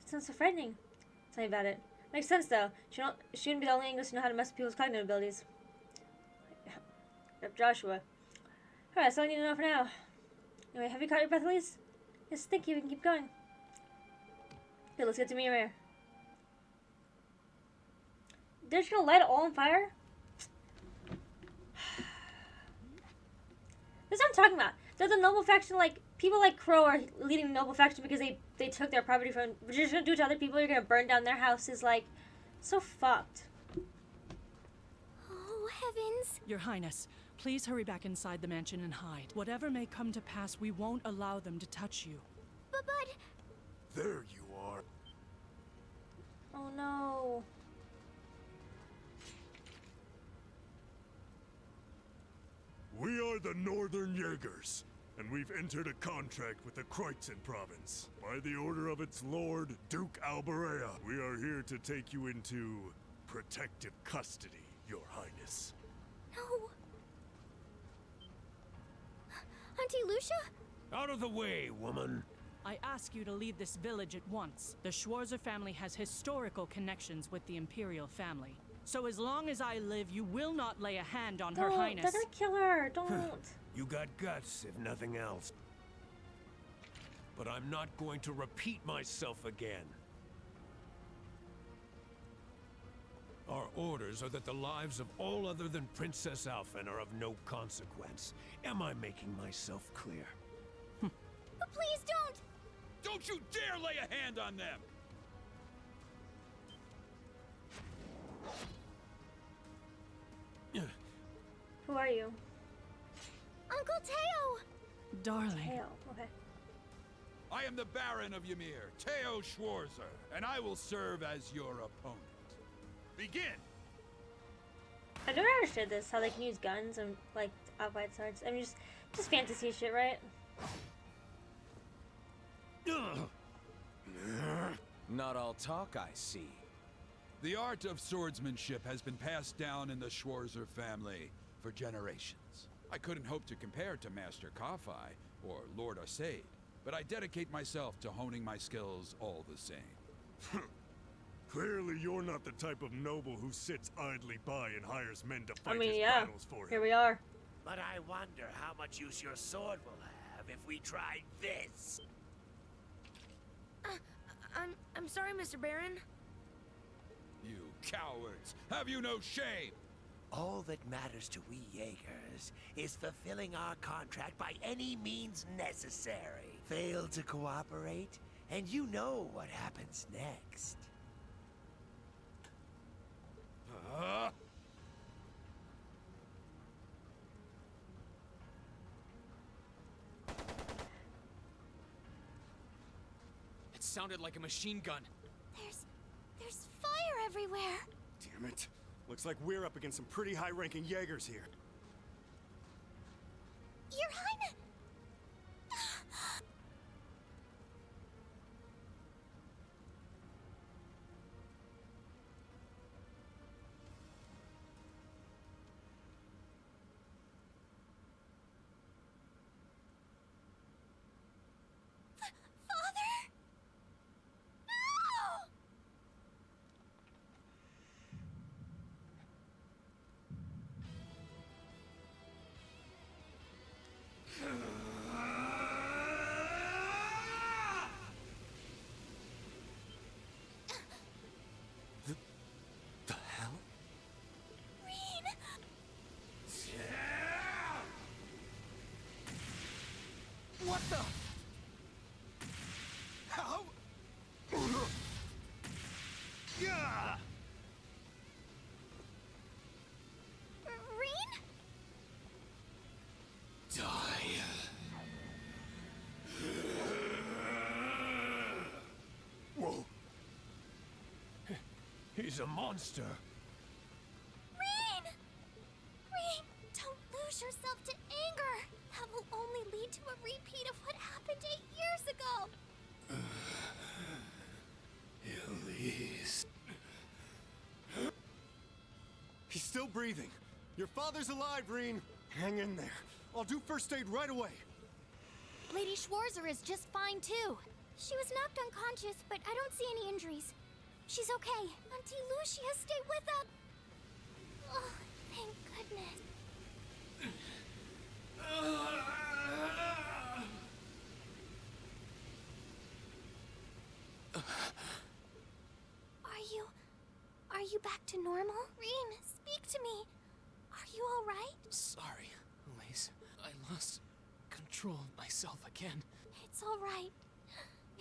It sounds so frightening. Tell me about it. Makes sense though. She wouldn't be the only English to know how to mess with people's cognitive abilities. Yep, Joshua. Alright, that's all I need to know for now. Anyway, have you caught your breath, Elise? Yes, thank you. We can keep going. Okay, let's get to Ymir. They're just gonna light it all on fire? That's what I'm talking about. They're the noble faction, like, people like Crow are leading the noble faction because they took their property from... What you're just gonna do to other people, you're gonna burn down their houses, like, so fucked. Oh, heavens. Your Highness, please hurry back inside the mansion and hide. Whatever may come to pass, we won't allow them to touch you. But... There you are. Oh no. We are the Northern Jaegers, and we've entered a contract with the Kreutzen province. By the order of its lord, Duke Alberea, we are here to take you into protective custody, Your Highness. No. Auntie Lucia? Out of the way, woman. I ask you to leave this village at once. The Schwarzer family has historical connections with the Imperial family. So as long as I live, you will not lay a hand on Her Highness. They're gonna kill her. Don't. You got guts, if nothing else. But I'm not going to repeat myself again. Our orders are that the lives of all other than Princess Alphen are of no consequence. Am I making myself clear? But please don't! Don't you dare lay a hand on them! Who are you? Uncle Teo! Darling. Teo. Okay. I am the Baron of Ymir, Teo Schwarzer, and I will serve as your opponent. Begin! I've never understood this, how they can use guns and, like, outside swords. I mean, just fantasy shit, right? Not all talk, I see. The art of swordsmanship has been passed down in the Schwarzer family for generations. I couldn't hope to compare to Master Kafai or Lord Arsaid, but I dedicate myself to honing my skills all the same. Clearly you're not the type of noble who sits idly by and hires men to fight I mean, his yeah. battles for him. Here we are. But I wonder how much use your sword will have if we tried this. I'm sorry, Mr. Baron. You cowards! Have you no shame? All that matters to we Jaegers is fulfilling our contract by any means necessary. Fail to cooperate, and you know what happens next. It sounded like a machine gun. There's fire everywhere. Damn it. Looks like we're up against some pretty high-ranking Jaegers here. Your Highness! The hell? Reen! What the? How? Yeah! Reen? Die. Whoa. He's a monster. Reen! Reen, don't lose yourself to anger. That will only lead to a repeat of what happened 8 years ago. Elise. He's still breathing. Your father's alive, Reen. Hang in there. I'll do first aid right away. Lady Schwarzer is just fine, too. She was knocked unconscious, but I don't see any injuries. She's okay. Auntie Lucia, stay with us. Oh, thank goodness. Are you back to normal? Reen, speak to me. Are you all right? Sorry, Elise. I lost control of myself again. It's all right.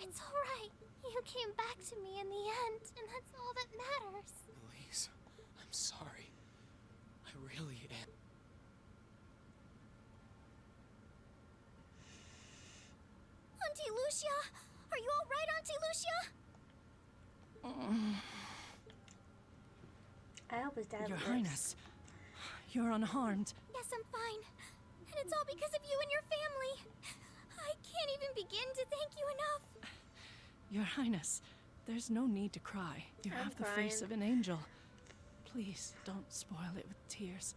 It's all right. You came back to me in the end, and that's all that matters. Elise, I'm sorry. I really am. Auntie Lucia! Are you all right, Auntie Lucia? I hope his dad Your lives. Highness, you're unharmed. Yes, I'm fine. And it's all because of you and your family. I can't even begin to thank you enough. Your Highness, there's no need to cry. You I'm have the face crying. of an angel. Please, don't spoil it with tears.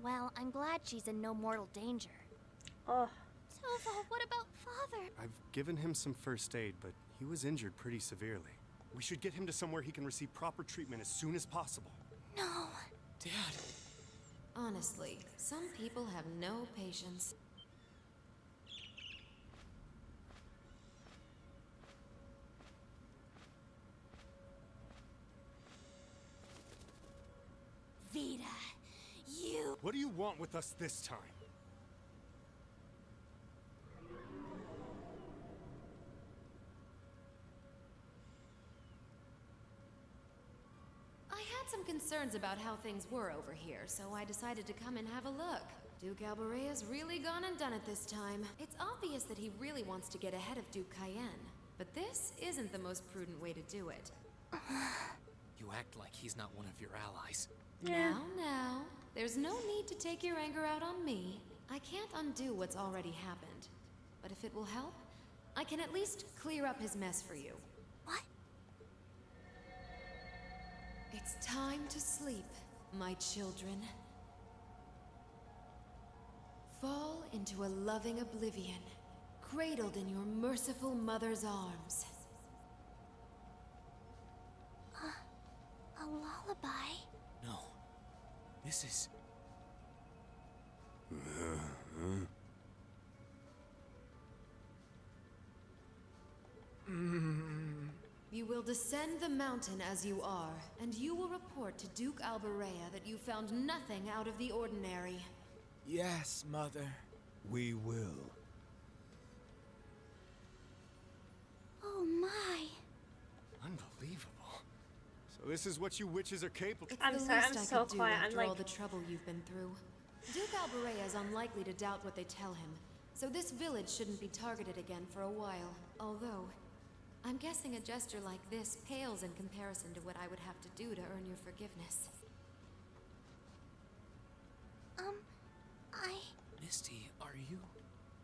Well, I'm glad she's in no mortal danger. Oh. Tovo, what about Father? I've given him some first aid, but he was injured pretty severely. We should get him to somewhere he can receive proper treatment as soon as possible. No. Dad. Honestly, some people have no patience. Vita, you... What do you want with us this time? I had some concerns about how things were over here, so I decided to come and have a look. Duke Alberea's really gone and done it this time. It's obvious that he really wants to get ahead of Duke Cayenne, but this isn't the most prudent way to do it. You act like he's not one of your allies. Now, there's no need to take your anger out on me. I can't undo what's already happened. But if it will help, I can at least clear up his mess for you. What? It's time to sleep, my children. Fall into a loving oblivion, cradled in your merciful mother's arms. A lullaby? No. This is... You will descend the mountain as you are, and you will report to Duke Alberea that you found nothing out of the ordinary. Yes, Mother. We will. Oh my. Unbelievable. So this is what you witches are capable of. I'm sorry, I'm so quiet. I'm After all like... the trouble you've been through. Duke Alberea is unlikely to doubt what they tell him, so this village shouldn't be targeted again for a while. Although, I'm guessing a gesture like this pales in comparison to what I would have to do to earn your forgiveness. Misty, are you...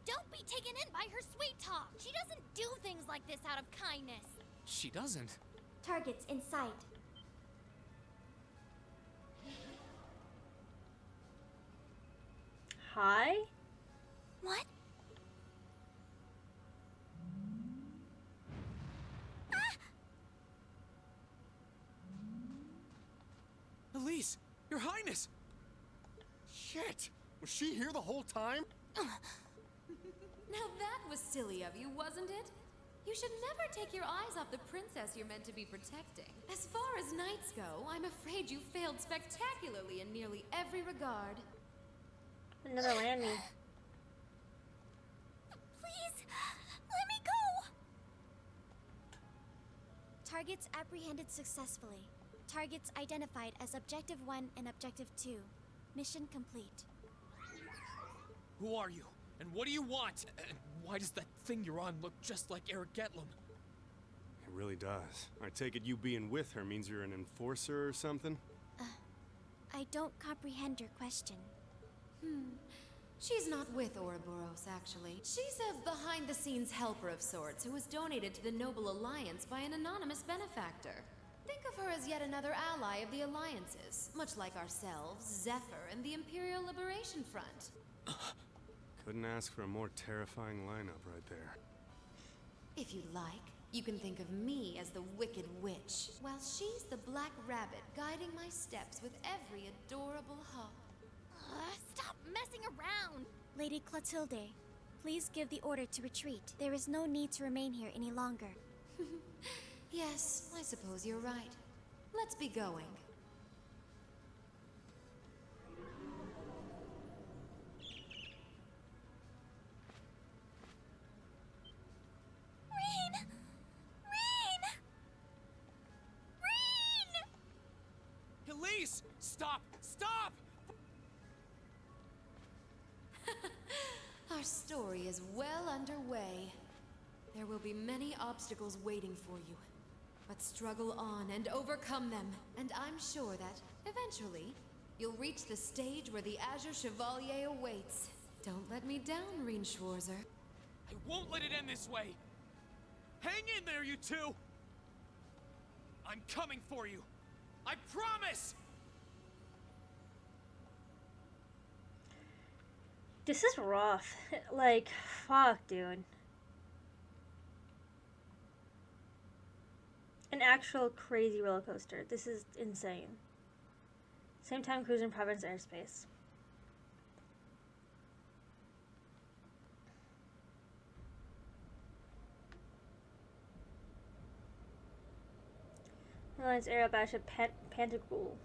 Don't be taken in by her sweet talk. She doesn't do things like this out of kindness. She doesn't. Targets in sight. Hi? What? Elise, Your Highness! Shit! Was she here the whole time? Now that was silly of you, wasn't it? You should never take your eyes off the princess you're meant to be protecting. As far as knights go, I'm afraid you failed spectacularly in nearly every regard. Another landing. Please, let me go! Targets apprehended successfully. Targets identified as Objective 1 and Objective 2. Mission complete. Who are you? And what do you want? And why does that thing you're on look just like Eric Getlum? It really does. I take it you being with her means you're an enforcer or something? I don't comprehend your question. She's not with Ouroboros, actually. She's a behind-the-scenes helper of sorts who was donated to the Noble Alliance by an anonymous benefactor. Think of her as yet another ally of the Alliances, much like ourselves, Zephyr, and the Imperial Liberation Front. Couldn't ask for a more terrifying lineup right there. If you like, you can think of me as the Wicked Witch, while she's the Black Rabbit guiding my steps with every adorable hop. Stop messing around! Lady Clotilde, please give the order to retreat. There is no need to remain here any longer. Yes, I suppose you're right. Let's be going. Rain! Rain! Rain! Elise! Stop! Stop! Our story is well underway. There will be many obstacles waiting for you. But struggle on and overcome them. And I'm sure that, eventually, you'll reach the stage where the Azure Chevalier awaits. Don't let me down, Reen Schwarzer. I won't let it end this way! Hang in there, you two! I'm coming for you! I promise! This is rough. Like, fuck, dude. An actual crazy roller coaster. This is insane. Same time cruising Province airspace. Alliance aerial battleship Pantagruel.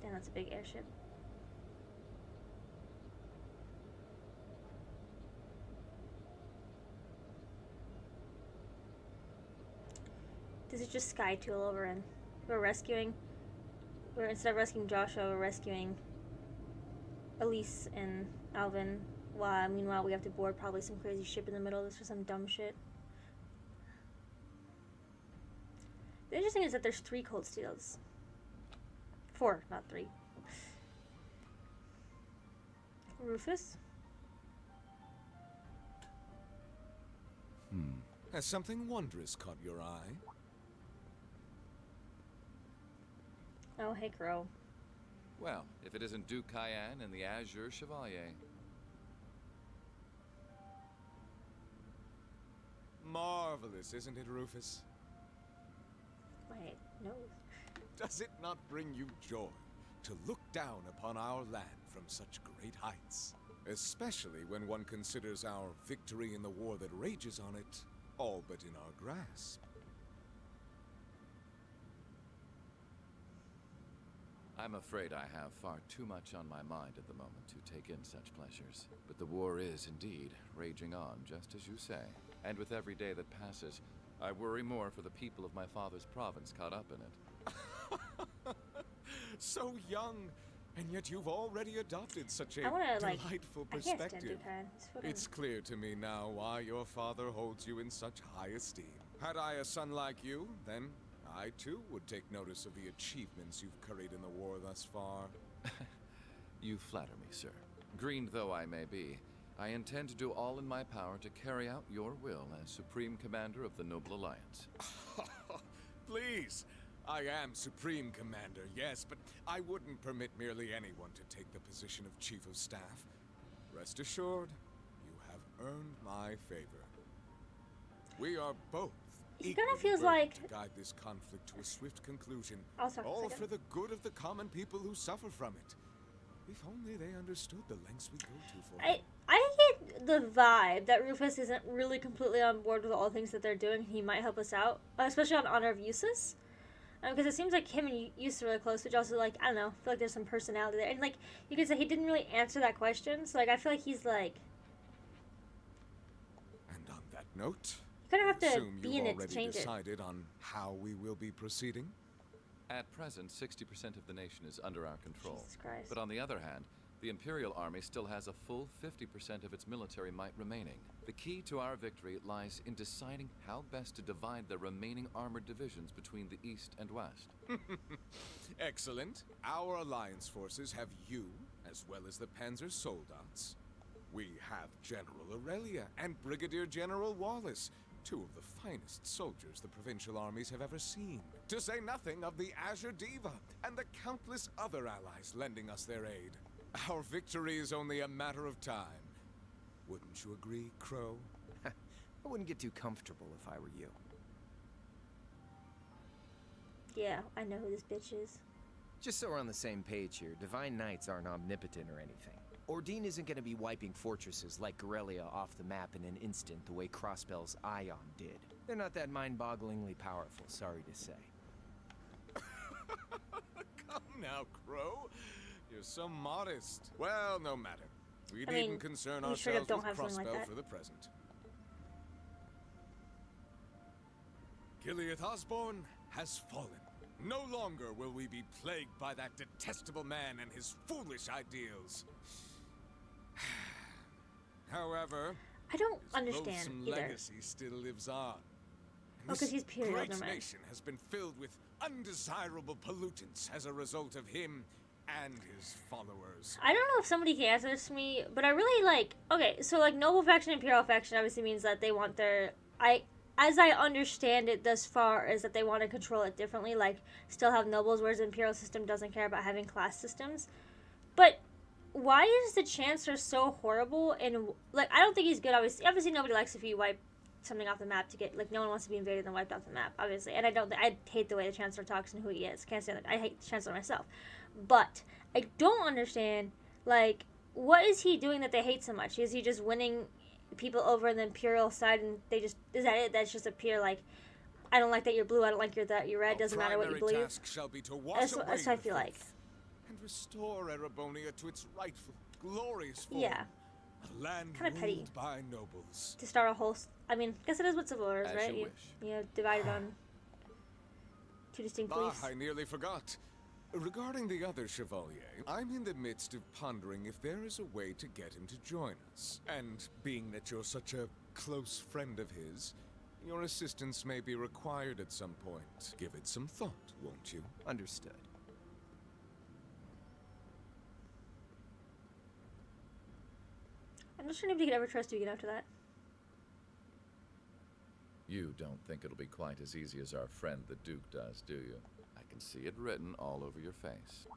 Damn, that's a big airship. This is just Sky Tool over in. Instead of rescuing Joshua, we're rescuing Elise and Alvin. Meanwhile, we have to board probably some crazy ship in the middle of this for some dumb shit. The interesting is that there's 3 Cold Steels. 4, not 3. Rufus? Has something wondrous caught your eye? Oh, hey, Crow. Well, if it isn't Duke Cayenne and the Azure Chevalier. Marvelous, isn't it, Rufus? Wait, no. Does it not bring you joy to look down upon our land from such great heights? Especially when one considers our victory in the war that rages on it all but in our grasp. I'm afraid I have far too much on my mind at the moment to take in such pleasures. But the war is indeed raging on, just as you say. And with every day that passes, I worry more for the people of my father's province caught up in it. So young, and yet you've already adopted such a delightful I can't stand perspective. Dukan. It's clear to me now why your father holds you in such high esteem. Had I a son like you, then I too would take notice of the achievements you've curried in the war thus far. You flatter me, sir. Green though I may be, I intend to do all in my power to carry out your will as Supreme Commander of the Noble Alliance. Please, I am Supreme Commander, yes, but I wouldn't permit merely anyone to take the position of Chief of Staff. Rest assured, you have earned my favor. We are both he kind of equally feels burdened like. to guide this conflict to a swift conclusion, I'll talk in a all second. for the good of the common people who suffer from it. If only they understood the lengths we go to for them. I get the vibe that Rufus isn't really completely on board with all the things that they're doing. He might help us out, especially on honor of Eustace. Because it seems like him and Eustace are really close, which also, like, I don't know, I feel like there's some personality there. And, like, you could say he didn't really answer that question, so, like, I feel like he's, like... And on that note, you kind of have to assume be you've in it to already change it. decided on how we will be proceeding? At present, 60% of the nation is under our control. Jesus Christ. But on the other hand, the Imperial Army still has a full 50% of its military might remaining. The key to our victory lies in deciding how best to divide the remaining armored divisions between the East and West. Excellent. Our alliance forces have you, as well as the Panzer Soldats. We have General Aurelia and Brigadier General Wallace, two of the finest soldiers the provincial armies have ever seen. To say nothing of the Azure Diva and the countless other allies lending us their aid. Our victory is only a matter of time. Wouldn't you agree, Crow? I wouldn't get too comfortable if I were you. Yeah, I know who this bitch is. Just so we're on the same page here, Divine Knights aren't omnipotent or anything. Ordine isn't going to be wiping fortresses like Corellia off the map in an instant the way Crossbell's Ion did. They're not that mind-bogglingly powerful, sorry to say. Come now, Crow. You're so modest. Well, no matter. We needn't concern ourselves with Crossbell for the present. Gilead Osborne has fallen. No longer will we be plagued by that detestable man and his foolish ideals. However, I don't his understand loathsome either. legacy still lives on. Oh, because he's Imperial, Great never mind. nation has been filled with undesirable pollutants as a result of him and his followers. I don't know if somebody can answer this to me, but I really like. Okay, so like noble faction, imperial faction obviously means that they want their. As I understand it thus far, is that they want to control it differently, like still have nobles, whereas the imperial system doesn't care about having class systems. But why is the Chancellor so horrible? And like, I don't think he's good. Obviously, nobody likes if you wipe something off the map to get like no one wants to be invaded and wiped off the map, obviously. And I hate the way the Chancellor talks and who he is. Can't stand that. I hate the Chancellor myself. But I don't understand, like, what is he doing that they hate so much? Is he just winning people over on the Imperial side and they just, is that it? That's just a pure, like, I don't like that you're blue, I don't like that you're red, doesn't matter what you believe. Task shall be to wash That's away what I the feel like. filth and restore Erebonia to its rightful, glorious form. Yeah. A land Kinda petty. ruled by nobles. To start a whole, I mean, I guess it is what Civil War is, As right? you wish. Divided on two distinct beliefs. I nearly forgot. Regarding the other Chevalier, I'm in the midst of pondering if there is a way to get him to join us. And being that you're such a close friend of his, your assistance may be required at some point. Give it some thought, won't you? Understood. I'm not sure anybody could ever trust you again after that. You don't think it'll be quite as easy as our friend the Duke does, do you? I can see it written all over your face.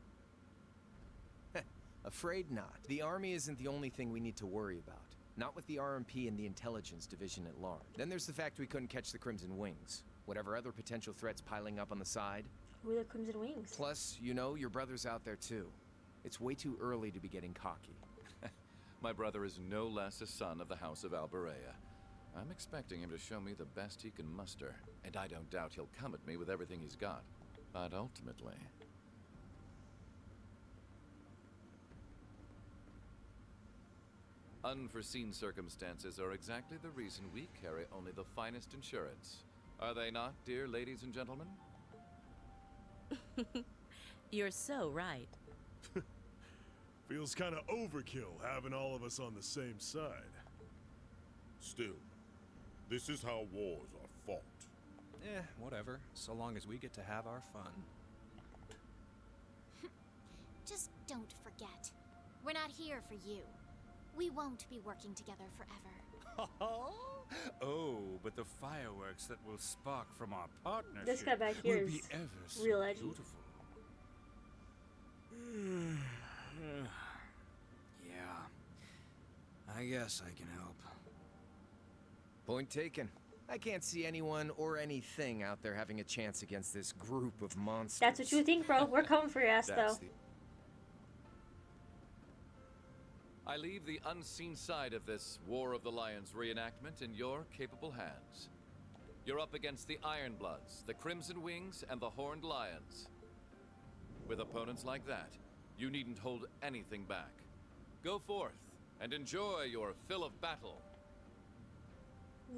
Afraid not. The army isn't the only thing we need to worry about. Not with the RMP and the intelligence division at large. Then there's the fact we couldn't catch the Crimson Wings. Whatever other potential threats piling up on the side. Who are the Crimson Wings? Plus, you know, your brother's out there too. It's way too early to be getting cocky. My brother is no less a son of the House of Alberea. I'm expecting him to show me the best he can muster, and I don't doubt he'll come at me with everything he's got. But ultimately... unforeseen circumstances are exactly the reason we carry only the finest insurance. Are they not, dear ladies and gentlemen? You're so right. Feels kind of overkill having all of us on the same side. Still, this is how wars are fought. Whatever, so long as we get to have our fun. Just don't forget. We're not here for you. We won't be working together forever. Oh, but the fireworks that will spark from our partnership This guy back here will is be ever so real edgy. beautiful. Yeah. I guess I can help. Point taken. I can't see anyone or anything out there having a chance against this group of monsters. That's what you think, bro. We're coming for your ass, though. I leave the unseen side of this War of the Lions reenactment in your capable hands. You're up against the Ironbloods, the Crimson Wings, and the Horned Lions. With opponents like that, you needn't hold anything back. Go forth and enjoy your fill of battle.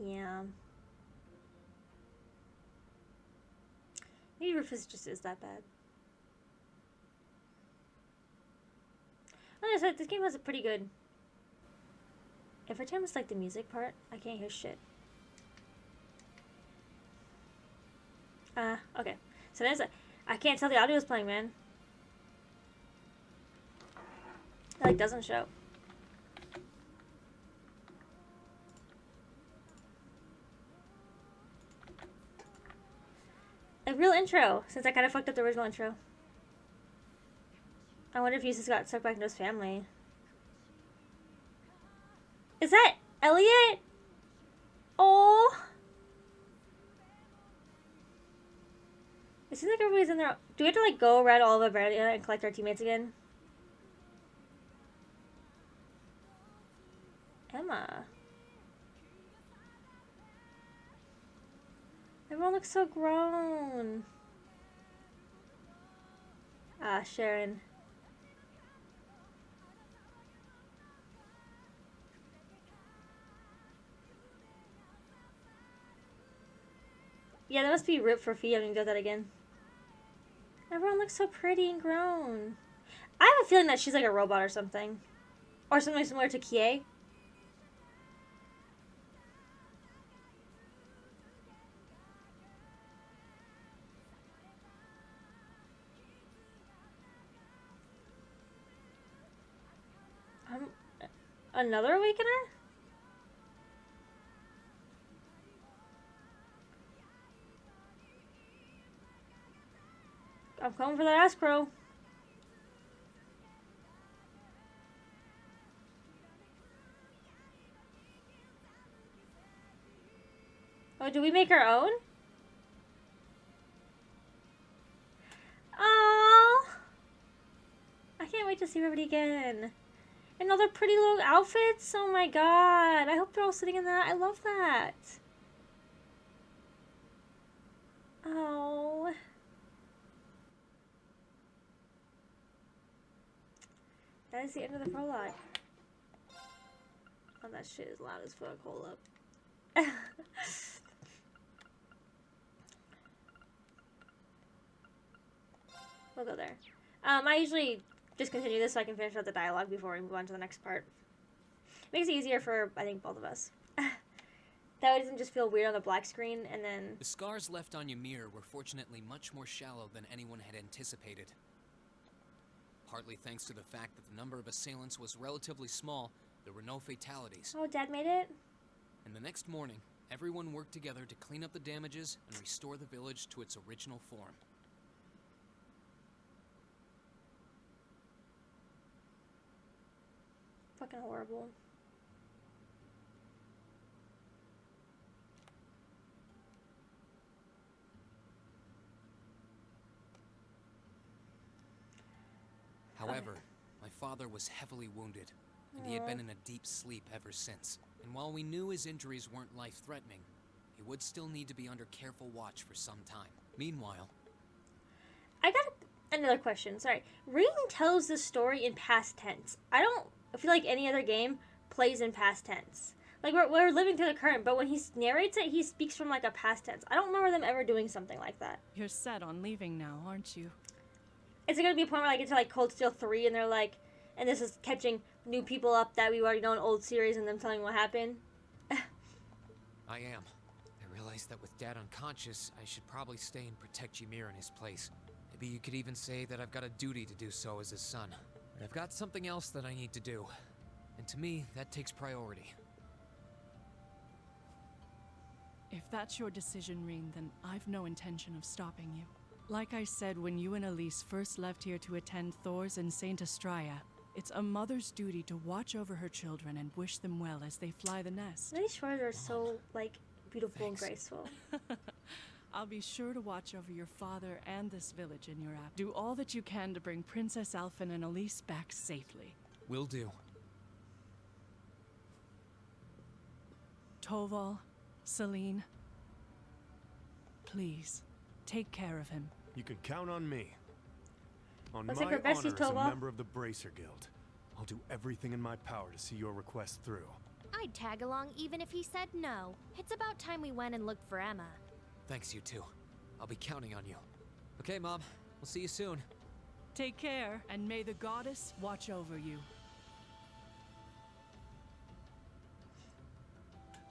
Yeah. Maybe Rufus just is that bad. Like I said, this game has a pretty good... Every time it's like the music part, I can't hear shit. Okay. So there's a... I can't tell the audio is playing, man. It like doesn't show. A real intro, since I kind of fucked up the original intro. I wonder if Eustace got sucked back into his family. Is that Elliot? Oh. It seems like everybody's in there. Do we have to like go around all of Iberia and collect our teammates again? Emma. Everyone looks so grown. Ah, Sharon. Yeah, that must be ripped for Fee having to do that again. Everyone looks so pretty and grown. I have a feeling that she's like a robot or something. Or something similar to Kie. Another Awakener? I'm coming for that ass crow. Oh, do we make our own? Oh, I can't wait to see everybody again. And all their pretty little outfits. Oh my god. I hope they're all sitting in that. I love that. Oh. That is the end of the prologue. Oh, that shit is loud as fuck. Hold up. We'll go there. I usually just continue this so I can finish out the dialogue before we move on to the next part. Makes it easier for, I think, both of us. That way it doesn't just feel weird on the black screen, and then... The scars left on Ymir were fortunately much more shallow than anyone had anticipated. Partly thanks to the fact that the number of assailants was relatively small, there were no fatalities. Oh, Dad made it? And the next morning, everyone worked together to clean up the damages and restore the village to its original form. Fucking horrible. However, my father was heavily wounded, and he had been in a deep sleep ever since. And while we knew his injuries weren't life-threatening, he would still need to be under careful watch for some time. Meanwhile... I got another question, sorry. Ring tells the story in past tense. I feel like any other game plays in past tense. Like, we're living through the current, but when he narrates it, he speaks from, like, a past tense. I don't remember them ever doing something like that. You're set on leaving now, aren't you? Is it going to be a point where I get to, like, Cold Steel 3 and they're like, and this is catching new people up that we already know in old series and them telling what happened? I am. I realized that with Dad unconscious, I should probably stay and protect Ymir in his place. Maybe you could even say that I've got a duty to do so as his son. But I've got something else that I need to do. And to me, that takes priority. If that's your decision, Ring, then I've no intention of stopping you. Like I said when you and Elise first left here to attend Thor's and Saint Astraea, it's a mother's duty to watch over her children and wish them well as they fly the nest. These shores are so, like, beautiful Thanks. and graceful. I'll be sure to watch over your father and this village in your app. Do all that you can to bring Princess Alphen and Elise back safely. Will do. Toval, Celine, please, take care of him. You can count on me. On Let's my take our besties, honor as a Toval. member of the Bracer Guild, I'll do everything in my power to see your request through. I'd tag along even if he said no. It's about time we went and looked for Emma. Thanks, you two. I'll be counting on you. Okay, Mom. We'll see you soon. Take care, and may the goddess watch over you.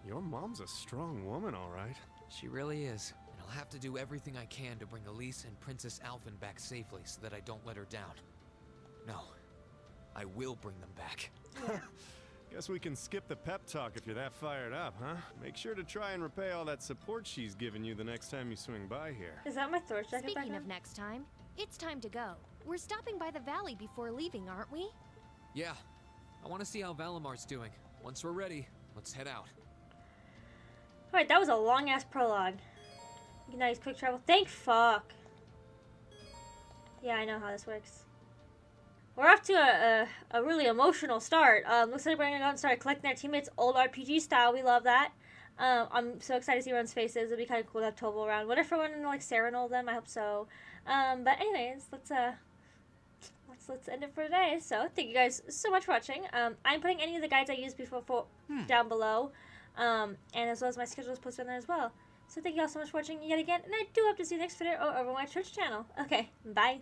Your mom's a strong woman, all right. She really is. And I'll have to do everything I can to bring Elise and Princess Alphen back safely so that I don't let her down. No. I will bring them back. Guess we can skip the pep talk if you're that fired up, huh? Make sure to try and repay all that support she's given you the next time you swing by here. Is that my Thor jacket back Speaking on? of next time, it's time to go. We're stopping by the valley before leaving, aren't we? Yeah. I want to see how Valamar's doing. Once we're ready, let's head out. Alright, that was a long-ass prologue. Nice quick travel. Thank fuck. Yeah, I know how this works. We're off to a really emotional start. Looks like we're gonna go and start collecting our teammates old RPG style. We love that. I'm so excited to see everyone's faces. It'd be kind of cool to have Toval around. What if everyone like serenade them? I hope so. But anyways, let's end it for today. So thank you guys so much for watching. I'm putting any of the guides I used before down below, and as well as my schedule is posted on there as well. So thank you all so much for watching yet again, and I do hope to see you next video over my Twitch channel. Okay, bye.